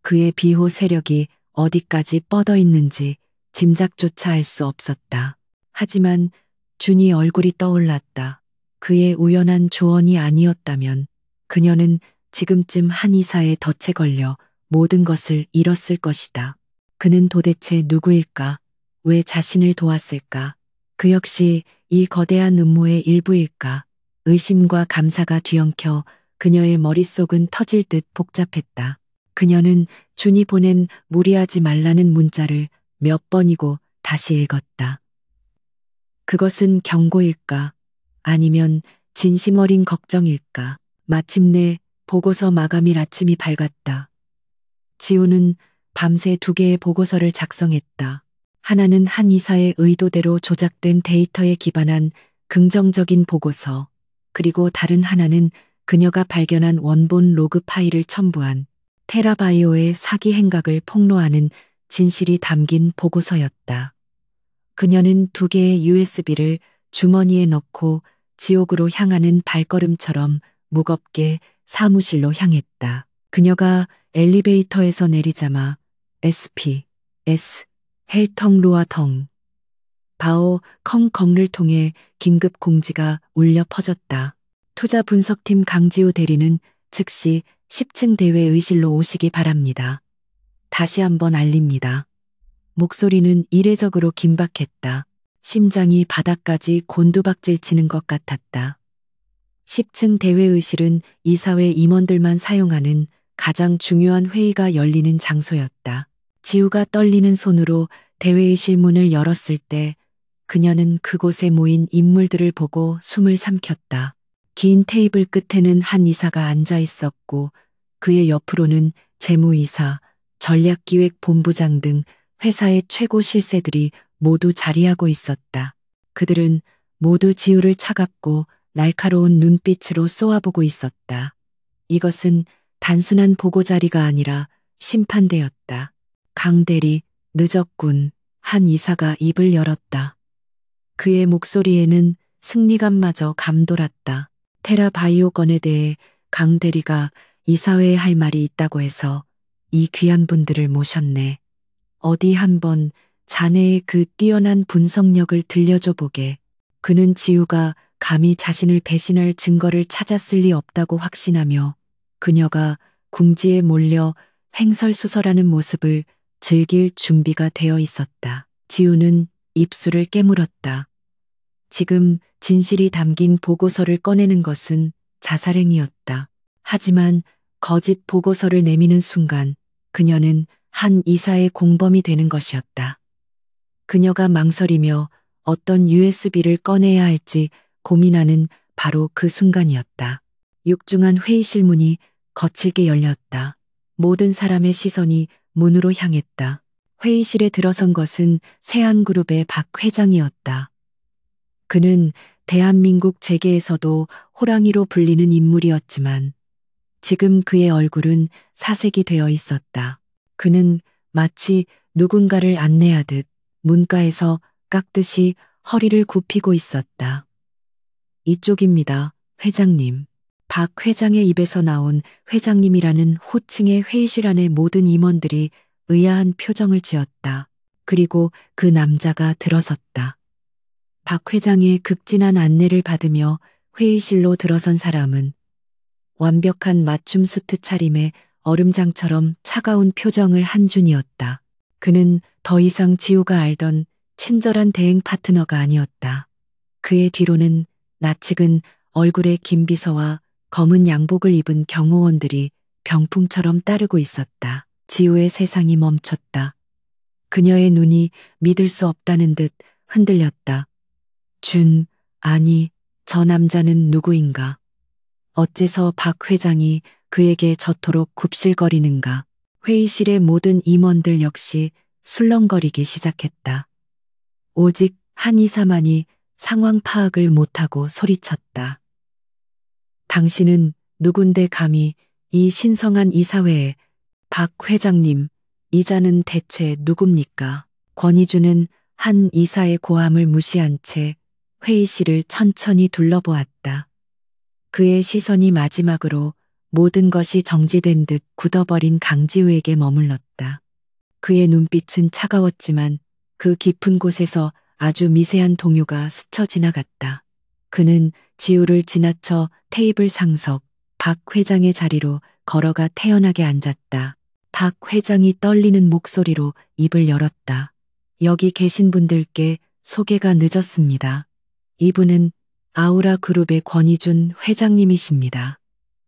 S1: 그의 비호 세력이 어디까지 뻗어 있는지 짐작조차 할 수 없었다. 하지만 준이 얼굴이 떠올랐다. 그의 우연한 조언이 아니었다면 그녀는 지금쯤 한 이사의 덫에 걸려 모든 것을 잃었을 것이다. 그는 도대체 누구일까? 왜 자신을 도왔을까? 그 역시 이 거대한 음모의 일부일까? 의심과 감사가 뒤엉켜 그녀의 머릿속은 터질 듯 복잡했다. 그녀는 준이 보낸 무리하지 말라는 문자를 몇 번이고 다시 읽었다. 그것은 경고일까? 아니면 진심 어린 걱정일까? 마침내 보고서 마감일 아침이 밝았다. 지우는 밤새 2개의 보고서를 작성했다. 하나는 한 이사의 의도대로 조작된 데이터에 기반한 긍정적인 보고서, 그리고 다른 하나는 그녀가 발견한 원본 로그 파일을 첨부한 테라바이오의 사기 행각을 폭로하는 진실이 담긴 보고서였다. 그녀는 2개의 USB를 주머니에 넣고 지옥으로 향하는 발걸음처럼 무겁게 사무실로 향했다. 그녀가 엘리베이터에서 내리자마 SP, S, 헬텅 루아텅, 바오 컹컹를 통해 긴급 공지가 울려 퍼졌다. 투자 분석팀 강지우 대리는 즉시 10층 대회 의실로 오시기 바랍니다. 다시 한번 알립니다. 목소리는 이례적으로 긴박했다. 심장이 바닥까지 곤두박질 치는 것 같았다. 10층 대회의실은 이사회 임원들만 사용하는 가장 중요한 회의가 열리는 장소였다. 지우가 떨리는 손으로 대회의실 문을 열었을 때 그녀는 그곳에 모인 인물들을 보고 숨을 삼켰다. 긴 테이블 끝에는 한 이사가 앉아 있었고 그의 옆으로는 재무이사, 전략기획본부장 등 회사의 최고 실세들이 모두 자리하고 있었다. 그들은 모두 지우를 차갑고 날카로운 눈빛으로 쏘아보고 있었다. 이것은 단순한 보고자리가 아니라 심판대였다. 강대리, 늦었군. 한 이사가 입을 열었다. 그의 목소리에는 승리감마저 감돌았다. 테라바이오 건에 대해 강대리가 이사회에 할 말이 있다고 해서 이 귀한 분들을 모셨네. 어디 한번 자네의 그 뛰어난 분석력을 들려줘 보게. 그는 지우가 감히 자신을 배신할 증거를 찾았을 리 없다고 확신하며 그녀가 궁지에 몰려 횡설수설하는 모습을 즐길 준비가 되어 있었다. 지우는 입술을 깨물었다. 지금 진실이 담긴 보고서를 꺼내는 것은 자살행위였다. 하지만 거짓 보고서를 내미는 순간 그녀는 한 이사의 공범이 되는 것이었다. 그녀가 망설이며 어떤 USB를 꺼내야 할지 고민하는 바로 그 순간이었다. 육중한 회의실 문이 거칠게 열렸다. 모든 사람의 시선이 문으로 향했다. 회의실에 들어선 것은 세안그룹의 박 회장이었다. 그는 대한민국 재계에서도 호랑이로 불리는 인물이었지만 지금 그의 얼굴은 사색이 되어 있었다. 그는 마치 누군가를 안내하듯 문가에서 깎듯이 허리를 굽히고 있었다. 이쪽입니다, 회장님. 박 회장의 입에서 나온 회장님이라는 호칭의 회의실 안의 모든 임원들이 의아한 표정을 지었다. 그리고 그 남자가 들어섰다. 박 회장의 극진한 안내를 받으며 회의실로 들어선 사람은 완벽한 맞춤 수트 차림에 얼음장처럼 차가운 표정을 한 준이었다. 그는 더 이상 지우가 알던 친절한 대행 파트너가 아니었다. 그의 뒤로는 낯익은 얼굴의 김비서와 검은 양복을 입은 경호원들이 병풍처럼 따르고 있었다. 지우의 세상이 멈췄다. 그녀의 눈이 믿을 수 없다는 듯 흔들렸다. 아니, 저 남자는 누구인가? 어째서 박 회장이 그에게 저토록 굽실거리는가? 회의실의 모든 임원들 역시 술렁거리기 시작했다. 오직 한 이사만이 상황 파악을 못하고 소리쳤다. 당신은 누군데 감히 이 신성한 이사회에 박 회장님, 이자는 대체 누굽니까? 권희주는 한 이사의 고함을 무시한 채 회의실을 천천히 둘러보았다. 그의 시선이 마지막으로 모든 것이 정지된 듯 굳어버린 강지우에게 머물렀다. 그의 눈빛은 차가웠지만 그 깊은 곳에서 아주 미세한 동요가 스쳐 지나갔다. 그는 지우를 지나쳐 테이블 상석, 박 회장의 자리로 걸어가 태연하게 앉았다. 박 회장이 떨리는 목소리로 입을 열었다. 여기 계신 분들께 소개가 늦었습니다. 이분은 아우라그룹의 권희준 회장님이십니다.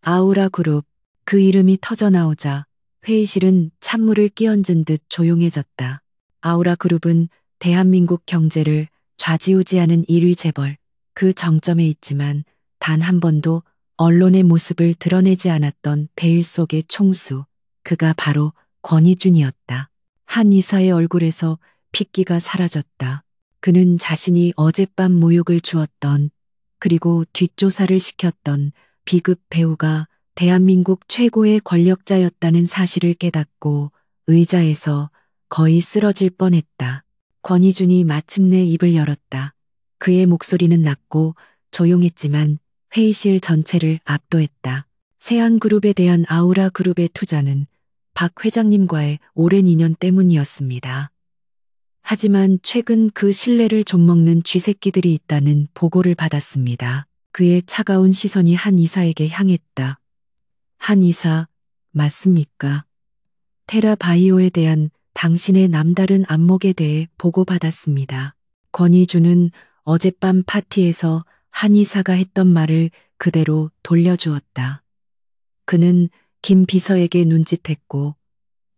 S1: 아우라그룹, 그 이름이 터져나오자 회의실은 찬물을 끼얹은 듯 조용해졌다. 아우라그룹은 대한민국 경제를 좌지우지하는 1위 재벌, 그 정점에 있지만 단 한 번도 언론의 모습을 드러내지 않았던 베일 속의 총수, 그가 바로 권희준이었다. 한 이사의 얼굴에서 핏기가 사라졌다. 그는 자신이 어젯밤 모욕을 주었던, 그리고 뒷조사를 시켰던 비급 배우가 대한민국 최고의 권력자였다는 사실을 깨닫고 의자에서 거의 쓰러질 뻔했다. 권희준이 마침내 입을 열었다. 그의 목소리는 낮고 조용했지만 회의실 전체를 압도했다. 세안그룹에 대한 아우라그룹의 투자는 박 회장님과의 오랜 인연 때문이었습니다. 하지만 최근 그 신뢰를 좀먹는 쥐새끼들이 있다는 보고를 받았습니다. 그의 차가운 시선이 한 이사에게 향했다. 한 이사, 맞습니까? 테라바이오에 대한 당신의 남다른 안목에 대해 보고받았습니다. 권희주는 어젯밤 파티에서 한 이사가 했던 말을 그대로 돌려주었다. 그는 김 비서에게 눈짓했고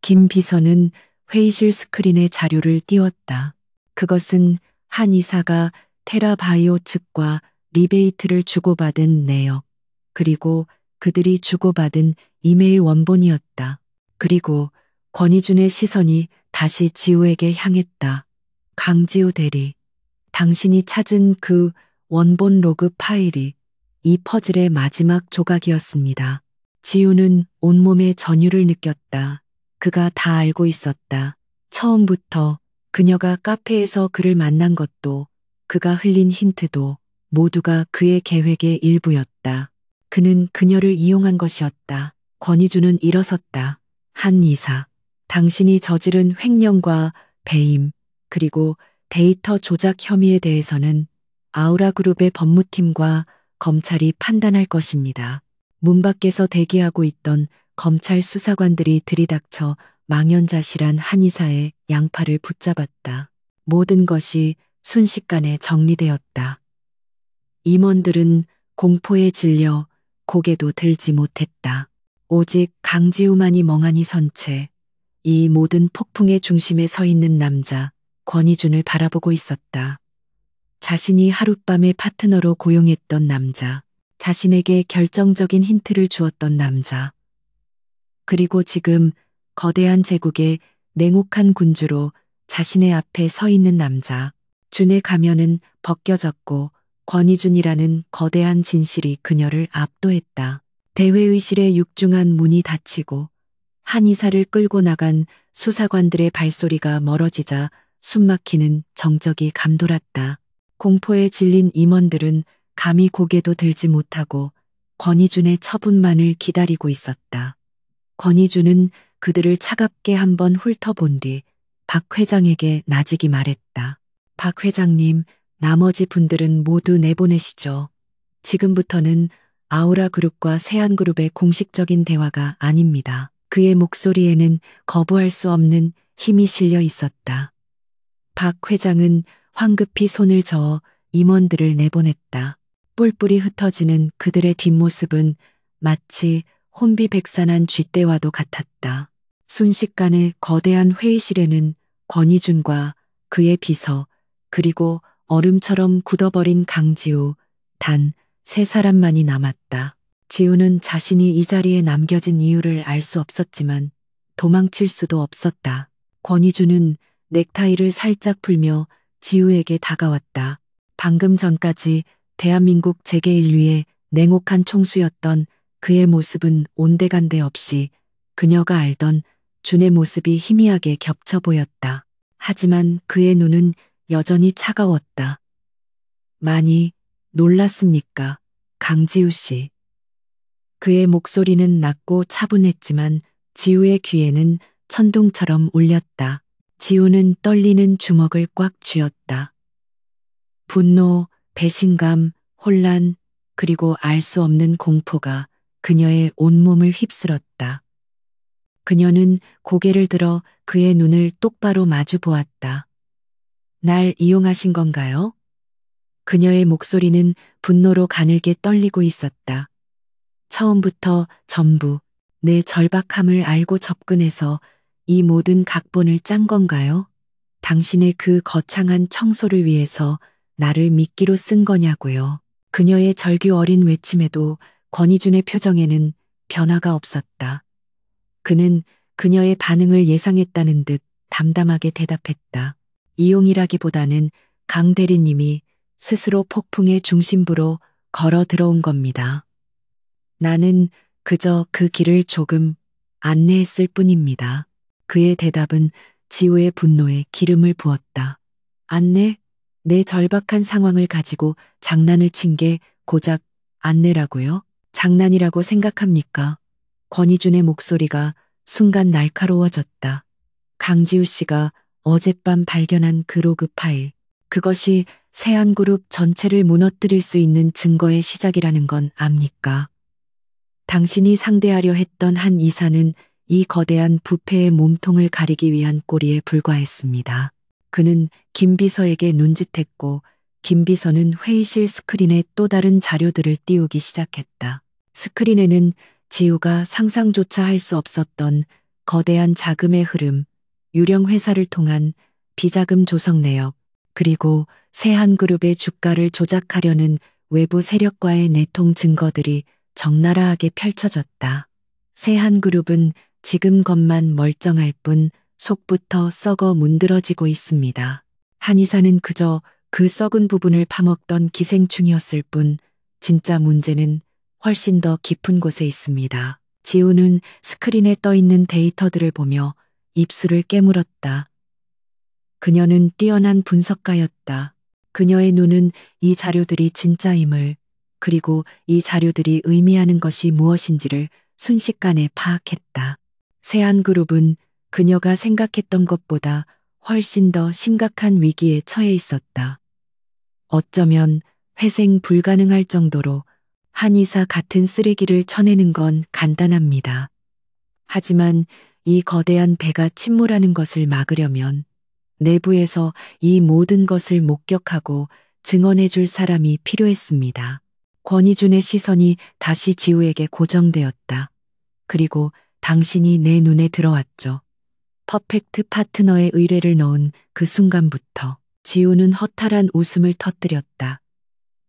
S1: 김 비서는 회의실 스크린에 자료를 띄웠다. 그것은 한 이사가 테라바이오 측과 리베이트를 주고받은 내역, 그리고 그들이 주고받은 이메일 원본이었다. 그리고 권희준의 시선이 다시 지우에게 향했다. 강지우 대리, 당신이 찾은 그 원본 로그 파일이 이 퍼즐의 마지막 조각이었습니다. 지우는 온몸에 전율을 느꼈다. 그가 다 알고 있었다. 처음부터 그녀가 카페에서 그를 만난 것도, 그가 흘린 힌트도 모두가 그의 계획의 일부였다. 그는 그녀를 이용한 것이었다. 권희주는 일어섰다. 한 이사, 당신이 저지른 횡령과 배임, 그리고 데이터 조작 혐의에 대해서는 아우라그룹의 법무팀과 검찰이 판단할 것입니다. 문 밖에서 대기하고 있던 검찰 수사관들이 들이닥쳐 망연자실한 한의사의 양팔을 붙잡았다. 모든 것이 순식간에 정리되었다. 임원들은 공포에 질려 고개도 들지 못했다. 오직 강지우만이 멍하니 선 채 이 모든 폭풍의 중심에 서 있는 남자 권희준을 바라보고 있었다. 자신이 하룻밤의 파트너로 고용했던 남자, 자신에게 결정적인 힌트를 주었던 남자, 그리고 지금 거대한 제국의 냉혹한 군주로 자신의 앞에 서 있는 남자. 준의 가면은 벗겨졌고 권희준이라는 거대한 진실이 그녀를 압도했다. 대회의실의 육중한 문이 닫히고 한의사를 끌고 나간 수사관들의 발소리가 멀어지자 숨막히는 정적이 감돌았다. 공포에 질린 임원들은 감히 고개도 들지 못하고 권희준의 처분만을 기다리고 있었다. 권희준은 그들을 차갑게 한번 훑어본 뒤 박 회장에게 나직이 말했다. 박 회장님, 나머지 분들은 모두 내보내시죠. 지금부터는 아우라그룹과 세안그룹의 공식적인 대화가 아닙니다. 그의 목소리에는 거부할 수 없는 힘이 실려 있었다. 박 회장은 황급히 손을 저어 임원들을 내보냈다. 뿔뿔이 흩어지는 그들의 뒷모습은 마치 혼비백산한 쥐떼와도 같았다. 순식간에 거대한 회의실에는 권희준과 그의 비서, 그리고 얼음처럼 굳어버린 강지우, 단 세 사람만이 남았다. 지우는 자신이 이 자리에 남겨진 이유를 알 수 없었지만 도망칠 수도 없었다. 권희준은 넥타이를 살짝 풀며 지우에게 다가왔다. 방금 전까지 대한민국 재계인류의 냉혹한 총수였던 그의 모습은 온데간데 없이 그녀가 알던 준의 모습이 희미하게 겹쳐 보였다. 하지만 그의 눈은 여전히 차가웠다. 많이 놀랐습니까, 강지우 씨? 그의 목소리는 낮고 차분했지만 지우의 귀에는 천둥처럼 울렸다. 지우는 떨리는 주먹을 꽉 쥐었다. 분노, 배신감, 혼란, 그리고 알 수 없는 공포가 그녀의 온몸을 휩쓸었다. 그녀는 고개를 들어 그의 눈을 똑바로 마주 보았다. 날 이용하신 건가요? 그녀의 목소리는 분노로 가늘게 떨리고 있었다. 처음부터 전부 내 절박함을 알고 접근해서 이 모든 각본을 짠 건가요? 당신의 그 거창한 청소를 위해서 나를 미끼로 쓴 거냐고요. 그녀의 절규 어린 외침에도 권희준의 표정에는 변화가 없었다. 그는 그녀의 반응을 예상했다는 듯 담담하게 대답했다. 이용이라기보다는 강 대리님이 스스로 폭풍의 중심부로 걸어 들어온 겁니다. 나는 그저 그 길을 조금 안내했을 뿐입니다. 그의 대답은 지우의 분노에 기름을 부었다. 안내? 내 절박한 상황을 가지고 장난을 친 게 고작 안내라고요? 장난이라고 생각합니까? 권희준의 목소리가 순간 날카로워졌다. 강지우 씨가 어젯밤 발견한 그 로그 파일, 그것이 세안그룹 전체를 무너뜨릴 수 있는 증거의 시작이라는 건 압니까? 당신이 상대하려 했던 한 이사는 이 거대한 부패의 몸통을 가리기 위한 꼬리에 불과했습니다. 그는 김 비서에게 눈짓했고 김 비서는 회의실 스크린에 또 다른 자료들을 띄우기 시작했다. 스크린에는 지우가 상상조차 할 수 없었던 거대한 자금의 흐름, 유령 회사를 통한 비자금 조성 내역, 그리고 세한그룹의 주가를 조작하려는 외부 세력과의 내통 증거들이 적나라하게 펼쳐졌다. 세한그룹은 지금 것만 멀쩡할 뿐 속부터 썩어 문드러지고 있습니다. 한의사는 그저 그 썩은 부분을 파먹던 기생충이었을 뿐 진짜 문제는 훨씬 더 깊은 곳에 있습니다. 지우는 스크린에 떠 있는 데이터들을 보며 입술을 깨물었다. 그녀는 뛰어난 분석가였다. 그녀의 눈은 이 자료들이 진짜임을, 그리고 이 자료들이 의미하는 것이 무엇인지를 순식간에 파악했다. 세안그룹은 그녀가 생각했던 것보다 훨씬 더 심각한 위기에 처해 있었다. 어쩌면 회생 불가능할 정도로 한의사 같은 쓰레기를 쳐내는 건 간단합니다. 하지만 이 거대한 배가 침몰하는 것을 막으려면 내부에서 이 모든 것을 목격하고 증언해 줄 사람이 필요했습니다. 권희준의 시선이 다시 지우에게 고정되었다. 그리고 당신이 내 눈에 들어왔죠. 퍼펙트 파트너의 의뢰를 넣은 그 순간부터 지우는 허탈한 웃음을 터뜨렸다.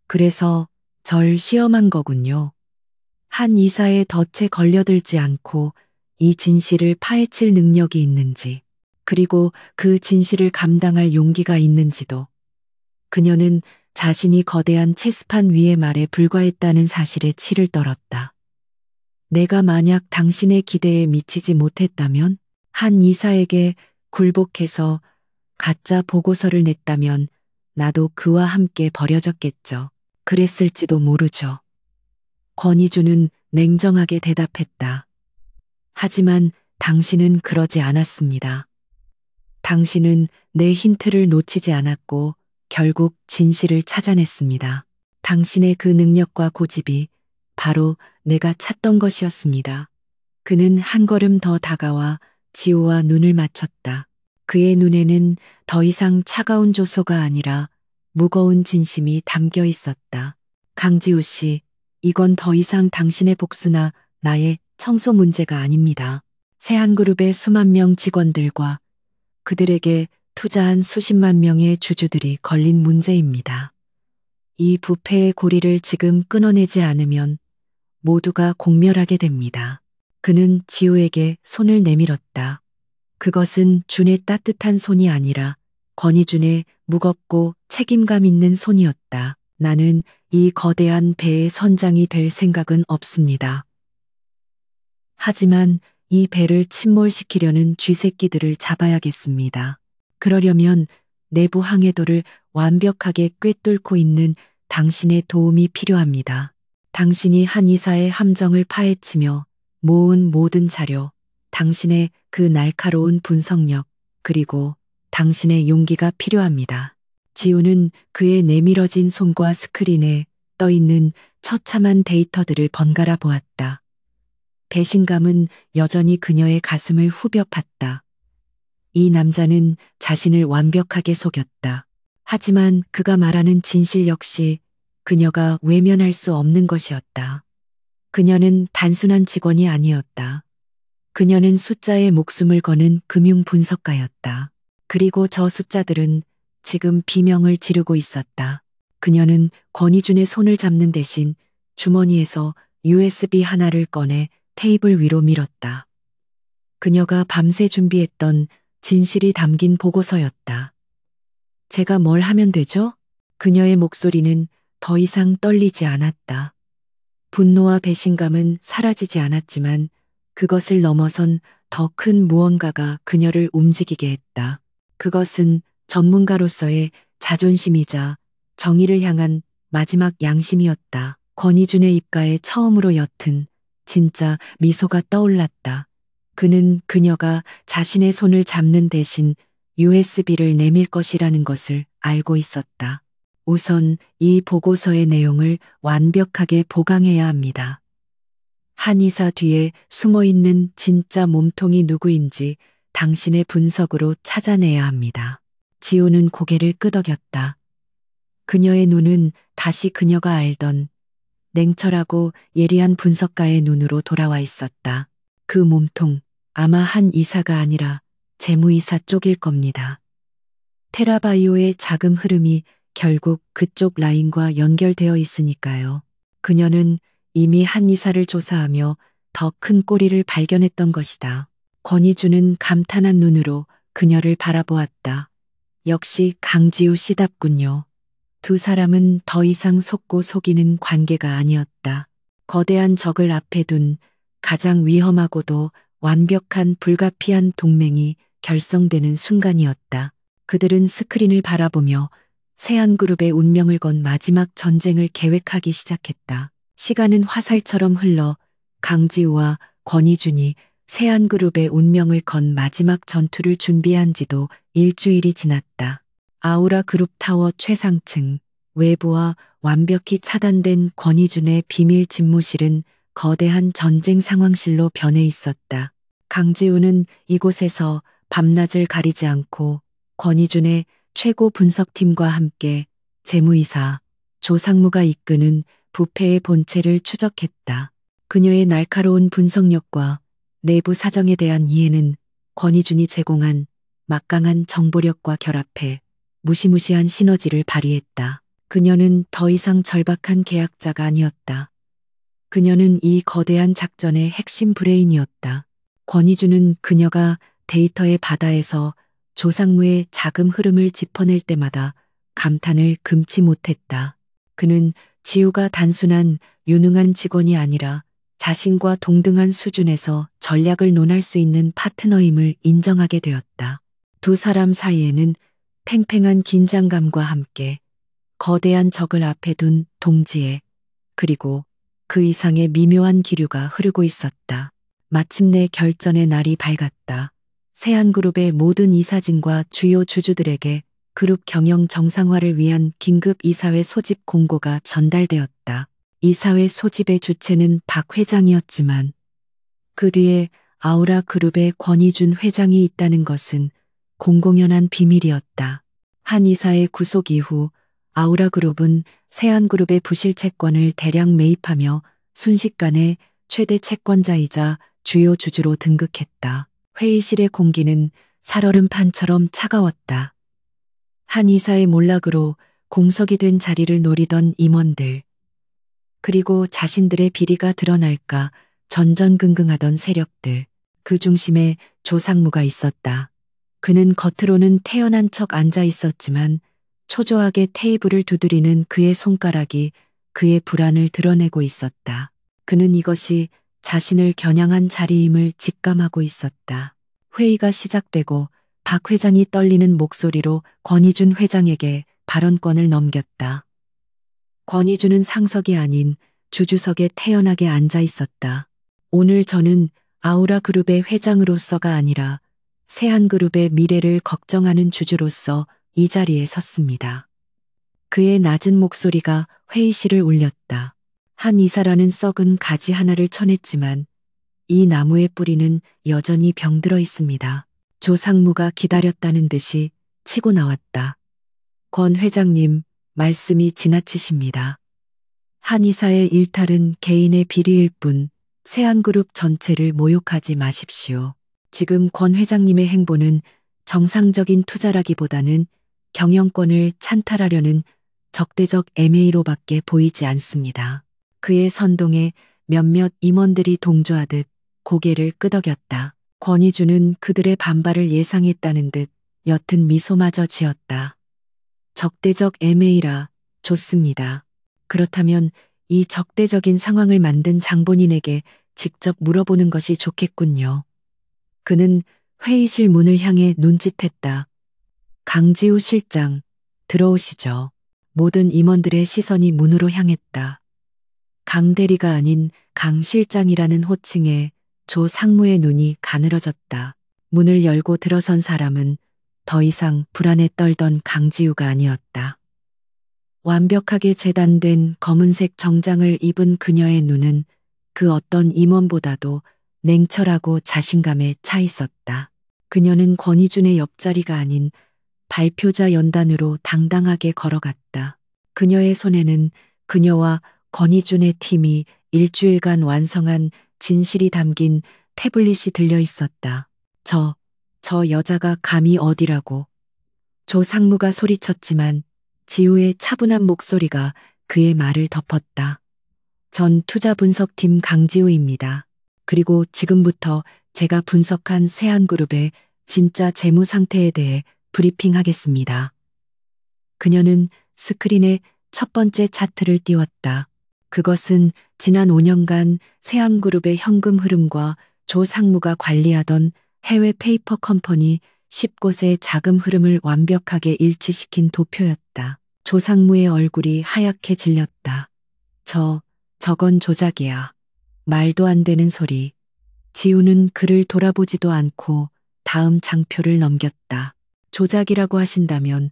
S1: 그래서 절 시험한 거군요. 한 이사의 덫에 걸려들지 않고 이 진실을 파헤칠 능력이 있는지, 그리고 그 진실을 감당할 용기가 있는지도. 그녀는 자신이 거대한 체스판 위의 말에 불과했다는 사실에 치를 떨었다. 내가 만약 당신의 기대에 미치지 못했다면, 한 이사에게 굴복해서 가짜 보고서를 냈다면 나도 그와 함께 버려졌겠죠. 그랬을지도 모르죠. 권희주는 냉정하게 대답했다. 하지만 당신은 그러지 않았습니다. 당신은 내 힌트를 놓치지 않았고 결국 진실을 찾아냈습니다. 당신의 그 능력과 고집이 바로 내가 찾던 것이었습니다. 그는 한 걸음 더 다가와 지우와 눈을 맞췄다. 그의 눈에는 더 이상 차가운 조소가 아니라 무거운 진심이 담겨 있었다. 강지우 씨, 이건 더 이상 당신의 복수나 나의 청소 문제가 아닙니다. 세한그룹의 수만 명 직원들과 그들에게 투자한 수십만 명의 주주들이 걸린 문제입니다. 이 부패의 고리를 지금 끊어내지 않으면 모두가 공멸하게 됩니다. 그는 지우에게 손을 내밀었다. 그것은 준의 따뜻한 손이 아니라 권희준의 무겁고 책임감 있는 손이었다. 나는 이 거대한 배의 선장이 될 생각은 없습니다. 하지만 이 배를 침몰시키려는 쥐새끼들을 잡아야겠습니다. 그러려면 내부 항해도를 완벽하게 꿰뚫고 있는 당신의 도움이 필요합니다. 당신이 한 이사의 함정을 파헤치며 모은 모든 자료, 당신의 그 날카로운 분석력, 그리고 당신의 용기가 필요합니다. 지우는 그의 내밀어진 손과 스크린에 떠있는 처참한 데이터들을 번갈아 보았다. 배신감은 여전히 그녀의 가슴을 후벼 팠다. 이 남자는 자신을 완벽하게 속였다. 하지만 그가 말하는 진실 역시 그녀가 외면할 수 없는 것이었다. 그녀는 단순한 직원이 아니었다. 그녀는 숫자에 목숨을 거는 금융 분석가였다. 그리고 저 숫자들은 지금 비명을 지르고 있었다. 그녀는 권희준의 손을 잡는 대신 주머니에서 USB 하나를 꺼내 테이블 위로 밀었다. 그녀가 밤새 준비했던 진실이 담긴 보고서였다. 제가 뭘 하면 되죠? 그녀의 목소리는 더 이상 떨리지 않았다. 분노와 배신감은 사라지지 않았지만 그것을 넘어선 더 큰 무언가가 그녀를 움직이게 했다. 그것은 전문가로서의 자존심이자 정의를 향한 마지막 양심이었다. 권희준의 입가에 처음으로 옅은 진짜 미소가 떠올랐다. 그는 그녀가 자신의 손을 잡는 대신 USB를 내밀 것이라는 것을 알고 있었다. 우선 이 보고서의 내용을 완벽하게 보강해야 합니다. 한의사 뒤에 숨어있는 진짜 몸통이 누구인지 당신의 분석으로 찾아내야 합니다. 지우는 고개를 끄덕였다. 그녀의 눈은 다시 그녀가 알던 냉철하고 예리한 분석가의 눈으로 돌아와 있었다. 그 몸통, 아마 한 이사가 아니라 재무이사 쪽일 겁니다. 테라바이오의 자금 흐름이 결국 그쪽 라인과 연결되어 있으니까요. 그녀는 이미 한 이사를 조사하며 더 큰 꼬리를 발견했던 것이다. 권희주는 감탄한 눈으로 그녀를 바라보았다. 역시 강지우 씨답군요. 두 사람은 더 이상 속고 속이는 관계가 아니었다. 거대한 적을 앞에 둔 가장 위험하고도 완벽한 불가피한 동맹이 결성되는 순간이었다. 그들은 스크린을 바라보며 세안그룹의 운명을 건 마지막 전쟁을 계획하기 시작했다. 시간은 화살처럼 흘러 강지우와 권희준이 세안그룹의 운명을 건 마지막 전투를 준비한 지도 일주일이 지났다. 아우라 그룹 타워 최상층, 외부와 완벽히 차단된 권희준의 비밀 집무실은 거대한 전쟁 상황실로 변해 있었다. 강지우는 이곳에서 밤낮을 가리지 않고 권희준의 최고 분석팀과 함께 재무이사 조상무가 이끄는 부패의 본체를 추적했다. 그녀의 날카로운 분석력과 내부 사정에 대한 이해는 권희준이 제공한 막강한 정보력과 결합해 무시무시한 시너지를 발휘했다. 그녀는 더 이상 절박한 계약자가 아니었다. 그녀는 이 거대한 작전의 핵심 브레인이었다. 권희준은 그녀가 데이터의 바다에서 조상무의 자금 흐름을 짚어낼 때마다 감탄을 금치 못했다. 그는 지우가 단순한 유능한 직원이 아니라 자신과 동등한 수준에서 전략을 논할 수 있는 파트너임을 인정하게 되었다. 두 사람 사이에는 팽팽한 긴장감과 함께 거대한 적을 앞에 둔 동지애, 그리고 그 이상의 미묘한 기류가 흐르고 있었다. 마침내 결전의 날이 밝았다. 세안그룹의 모든 이사진과 주요 주주들에게 그룹 경영 정상화를 위한 긴급 이사회 소집 공고가 전달되었다. 이사회 소집의 주체는 박 회장이었지만 그 뒤에 아우라 그룹의 권희준 회장이 있다는 것은 공공연한 비밀이었다. 한 이사의 구속 이후 아우라 그룹은 세안그룹의 부실 채권을 대량 매입하며 순식간에 최대 채권자이자 주요 주주로 등극했다. 회의실의 공기는 살얼음판처럼 차가웠다. 한 이사의 몰락으로 공석이 된 자리를 노리던 임원들, 그리고 자신들의 비리가 드러날까 전전긍긍하던 세력들, 그 중심에 조상무가 있었다. 그는 겉으로는 태연한 척 앉아 있었지만 초조하게 테이블을 두드리는 그의 손가락이 그의 불안을 드러내고 있었다. 그는 이것이 자신을 겨냥한 자리임을 직감하고 있었다. 회의가 시작되고 박 회장이 떨리는 목소리로 권희준 회장에게 발언권을 넘겼다. 권희준은 상석이 아닌 주주석에 태연하게 앉아 있었다. 오늘 저는 아우라 그룹의 회장으로서가 아니라 세안그룹의 미래를 걱정하는 주주로서 이 자리에 섰습니다. 그의 낮은 목소리가 회의실을 울렸다. 한 이사라는 썩은 가지 하나를 쳐냈지만 이 나무의 뿌리는 여전히 병들어 있습니다. 조상무가 기다렸다는 듯이 치고 나왔다. 권 회장님, 말씀이 지나치십니다. 한 이사의 일탈은 개인의 비리일 뿐 세안그룹 전체를 모욕하지 마십시오. 지금 권 회장님의 행보는 정상적인 투자라기보다는 경영권을 찬탈하려는 적대적 M&A로밖에 보이지 않습니다. 그의 선동에 몇몇 임원들이 동조하듯 고개를 끄덕였다. 권희준은 그들의 반발을 예상했다는 듯 옅은 미소마저 지었다. 적대적 M&A라 좋습니다. 그렇다면 이 적대적인 상황을 만든 장본인에게 직접 물어보는 것이 좋겠군요. 그는 회의실 문을 향해 눈짓했다. 강지우 실장, 들어오시죠. 모든 임원들의 시선이 문으로 향했다. 강 대리가 아닌 강 실장이라는 호칭에 조 상무의 눈이 가늘어졌다. 문을 열고 들어선 사람은 더 이상 불안에 떨던 강지우가 아니었다. 완벽하게 재단된 검은색 정장을 입은 그녀의 눈은 그 어떤 임원보다도 냉철하고 자신감에 차 있었다. 그녀는 권희준의 옆자리가 아닌 발표자 연단으로 당당하게 걸어갔다. 그녀의 손에는 그녀와 권희준의 팀이 일주일간 완성한 진실이 담긴 태블릿이 들려 있었다. 저 여자가 감히 어디라고. 조 상무가 소리쳤지만 지우의 차분한 목소리가 그의 말을 덮었다. 전 투자분석팀 강지우입니다. 그리고 지금부터 제가 분석한 세안그룹의 진짜 재무 상태에 대해 브리핑하겠습니다. 그녀는 스크린에 첫 번째 차트를 띄웠다. 그것은 지난 5년간 세안그룹의 현금 흐름과 조 상무가 관리하던 해외 페이퍼 컴퍼니 10곳의 자금 흐름을 완벽하게 일치시킨 도표였다. 조 상무의 얼굴이 하얗게 질렸다. 저건 조작이야. 말도 안 되는 소리. 지우는 그를 돌아보지도 않고 다음 장표를 넘겼다. 조작이라고 하신다면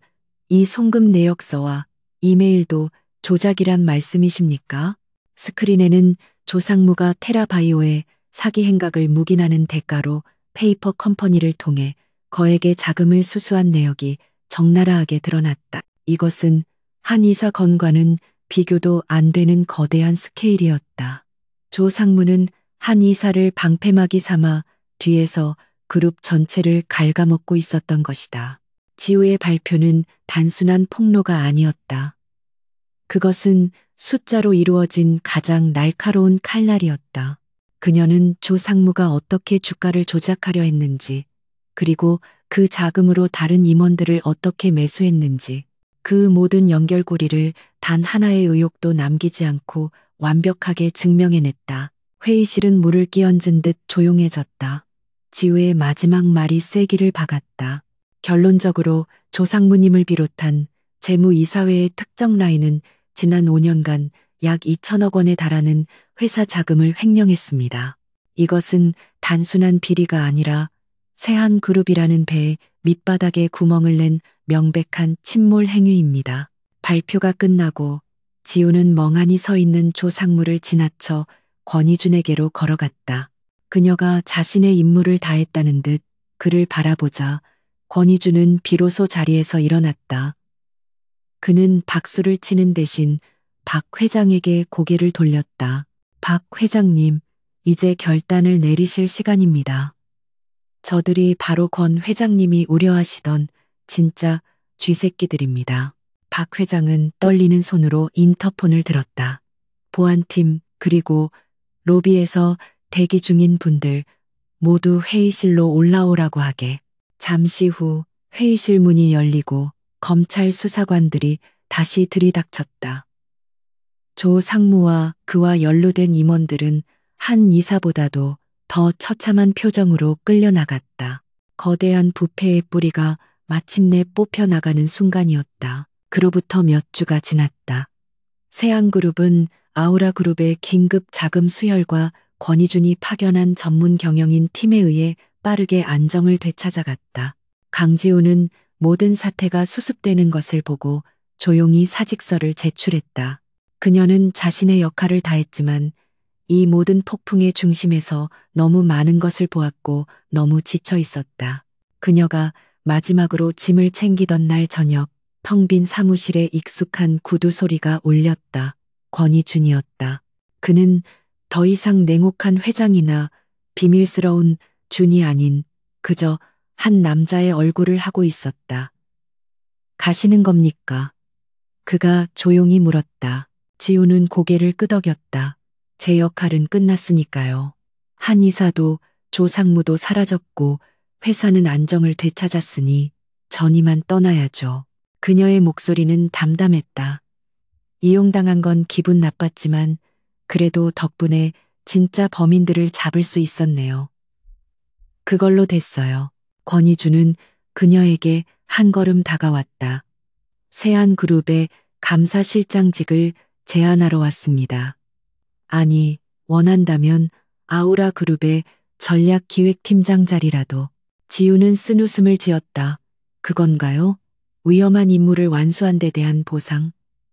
S1: 이 송금 내역서와 이메일도 조작이란 말씀이십니까? 스크린에는 조상무가 테라바이오에 사기 행각을 묵인하는 대가로 페이퍼 컴퍼니를 통해 거액의 자금을 수수한 내역이 적나라하게 드러났다. 이것은 한 이사 건과는 비교도 안 되는 거대한 스케일이었다. 조 상무는 한 이사를 방패막이 삼아 뒤에서 그룹 전체를 갉아먹고 있었던 것이다. 지우의 발표는 단순한 폭로가 아니었다. 그것은 숫자로 이루어진 가장 날카로운 칼날이었다. 그녀는 조 상무가 어떻게 주가를 조작하려 했는지, 그리고 그 자금으로 다른 임원들을 어떻게 매수했는지, 그 모든 연결고리를 단 하나의 의혹도 남기지 않고 완벽하게 증명해냈다. 회의실은 물을 끼얹은 듯 조용해졌다. 지우의 마지막 말이 쐐기를 박았다. 결론적으로 조 상무님을 비롯한 재무이사회의 특정 라인은 지난 5년간 약 2천억 원에 달하는 회사 자금을 횡령했습니다. 이것은 단순한 비리가 아니라 세한그룹이라는 배의 밑바닥에 구멍을 낸 명백한 침몰 행위입니다. 발표가 끝나고 지우는 멍하니 서 있는 조 상무를 지나쳐 권희준에게로 걸어갔다. 그녀가 자신의 임무를 다했다는 듯 그를 바라보자 권희준은 비로소 자리에서 일어났다. 그는 박수를 치는 대신 박 회장에게 고개를 돌렸다. 박 회장님, 이제 결단을 내리실 시간입니다. 저들이 바로 권 회장님이 우려하시던 진짜 쥐새끼들입니다. 박 회장은 떨리는 손으로 인터폰을 들었다. 보안팀 그리고 로비에서 대기 중인 분들 모두 회의실로 올라오라고 하게. 잠시 후 회의실 문이 열리고 검찰 수사관들이 다시 들이닥쳤다. 조 상무와 그와 연루된 임원들은 한 이사보다도 더 처참한 표정으로 끌려나갔다. 거대한 부패의 뿌리가 마침내 뽑혀나가는 순간이었다. 그로부터 몇 주가 지났다. 세한그룹은 아우라그룹의 긴급 자금 수혈과 권희준이 파견한 전문 경영인 팀에 의해 빠르게 안정을 되찾아갔다. 강지우는 모든 사태가 수습되는 것을 보고 조용히 사직서를 제출했다. 그녀는 자신의 역할을 다했지만 이 모든 폭풍의 중심에서 너무 많은 것을 보았고 너무 지쳐 있었다. 그녀가 마지막으로 짐을 챙기던 날 저녁 텅 빈 사무실에 익숙한 구두 소리가 울렸다. 권희준이었다. 그는 더 이상 냉혹한 회장이나 비밀스러운 준이 아닌 그저 한 남자의 얼굴을 하고 있었다. 가시는 겁니까? 그가 조용히 물었다. 지우는 고개를 끄덕였다. 제 역할은 끝났으니까요. 한 이사도 조 상무도 사라졌고 회사는 안정을 되찾았으니 전 이만 떠나야죠. 그녀의 목소리는 담담했다. 이용당한 건 기분 나빴지만 그래도 덕분에 진짜 범인들을 잡을 수 있었네요. 그걸로 됐어요. 권희준은 그녀에게 한 걸음 다가왔다. 세한그룹의 감사실장직을 제안하러 왔습니다. 아니, 원한다면 아우라그룹의 전략기획팀장 자리라도. 지우는 쓴웃음을 지었다. 그건가요? 위험한 임무를 완수한 데 대한 보상.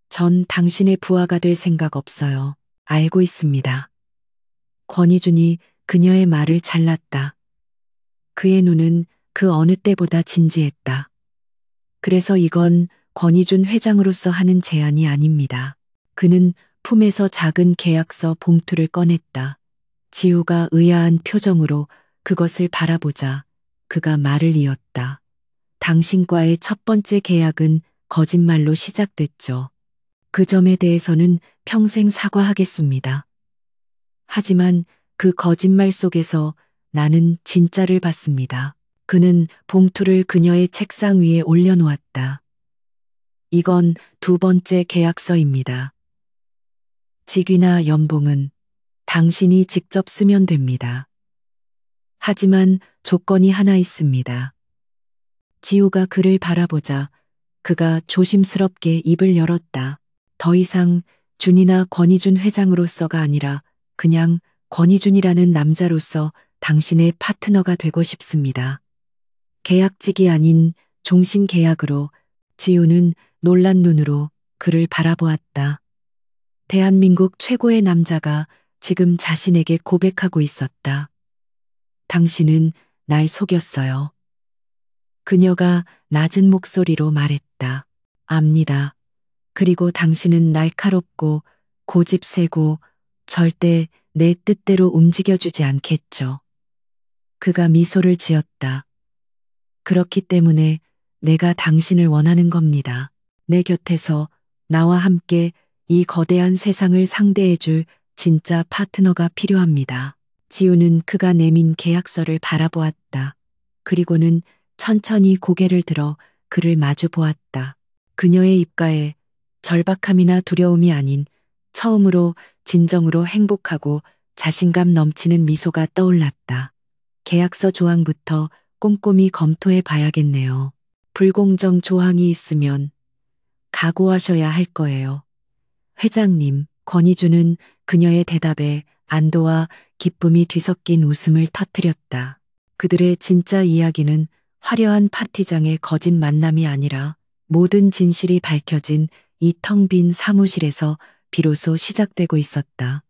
S1: 전 당신의 부하가 될 생각 없어요. 알고 있습니다. 권희준이 그녀의 말을 잘랐다. 그의 눈은 그 어느 때보다 진지했다. 그래서 이건 권희준 회장으로서 하는 제안이 아닙니다. 그는 품에서 작은 계약서 봉투를 꺼냈다. 지우가 의아한 표정으로 그것을 바라보자 그가 말을 이었다. 당신과의 첫 번째 계약은 거짓말로 시작됐죠. 그 점에 대해서는 평생 사과하겠습니다. 하지만 그 거짓말 속에서 나는 진짜를 봤습니다. 그는 봉투를 그녀의 책상 위에 올려놓았다. 이건 두 번째 계약서입니다. 직위나 연봉은 당신이 직접 쓰면 됩니다. 하지만 조건이 하나 있습니다. 지우가 그를 바라보자 그가 조심스럽게 입을 열었다. 더 이상 준이나 권희준 회장으로서가 아니라 그냥 권희준이라는 남자로서 당신의 파트너가 되고 싶습니다. 계약직이 아닌 종신계약으로. 지우는 놀란 눈으로 그를 바라보았다. 대한민국 최고의 남자가 지금 자신에게 고백하고 있었다. 당신은 날 속였어요. 그녀가 낮은 목소리로 말했다. 압니다. 그리고 당신은 날카롭고 고집세고 절대 내 뜻대로 움직여주지 않겠죠. 그가 미소를 지었다. 그렇기 때문에 내가 당신을 원하는 겁니다. 내 곁에서 나와 함께 이 거대한 세상을 상대해줄 진짜 파트너가 필요합니다. 지우는 그가 내민 계약서를 바라보았다. 그리고는 천천히 고개를 들어 그를 마주 보았다. 그녀의 입가에 절박함이나 두려움이 아닌 처음으로 진정으로 행복하고 자신감 넘치는 미소가 떠올랐다. 계약서 조항부터 꼼꼼히 검토해 봐야겠네요. 불공정 조항이 있으면 각오하셔야 할 거예요. 회장님, 권희주는 그녀의 대답에 안도와 기쁨이 뒤섞인 웃음을 터뜨렸다. 그들의 진짜 이야기는 화려한 파티장의 거짓 만남이 아니라 모든 진실이 밝혀진 이 텅 빈 사무실에서 비로소 시작되고 있었다.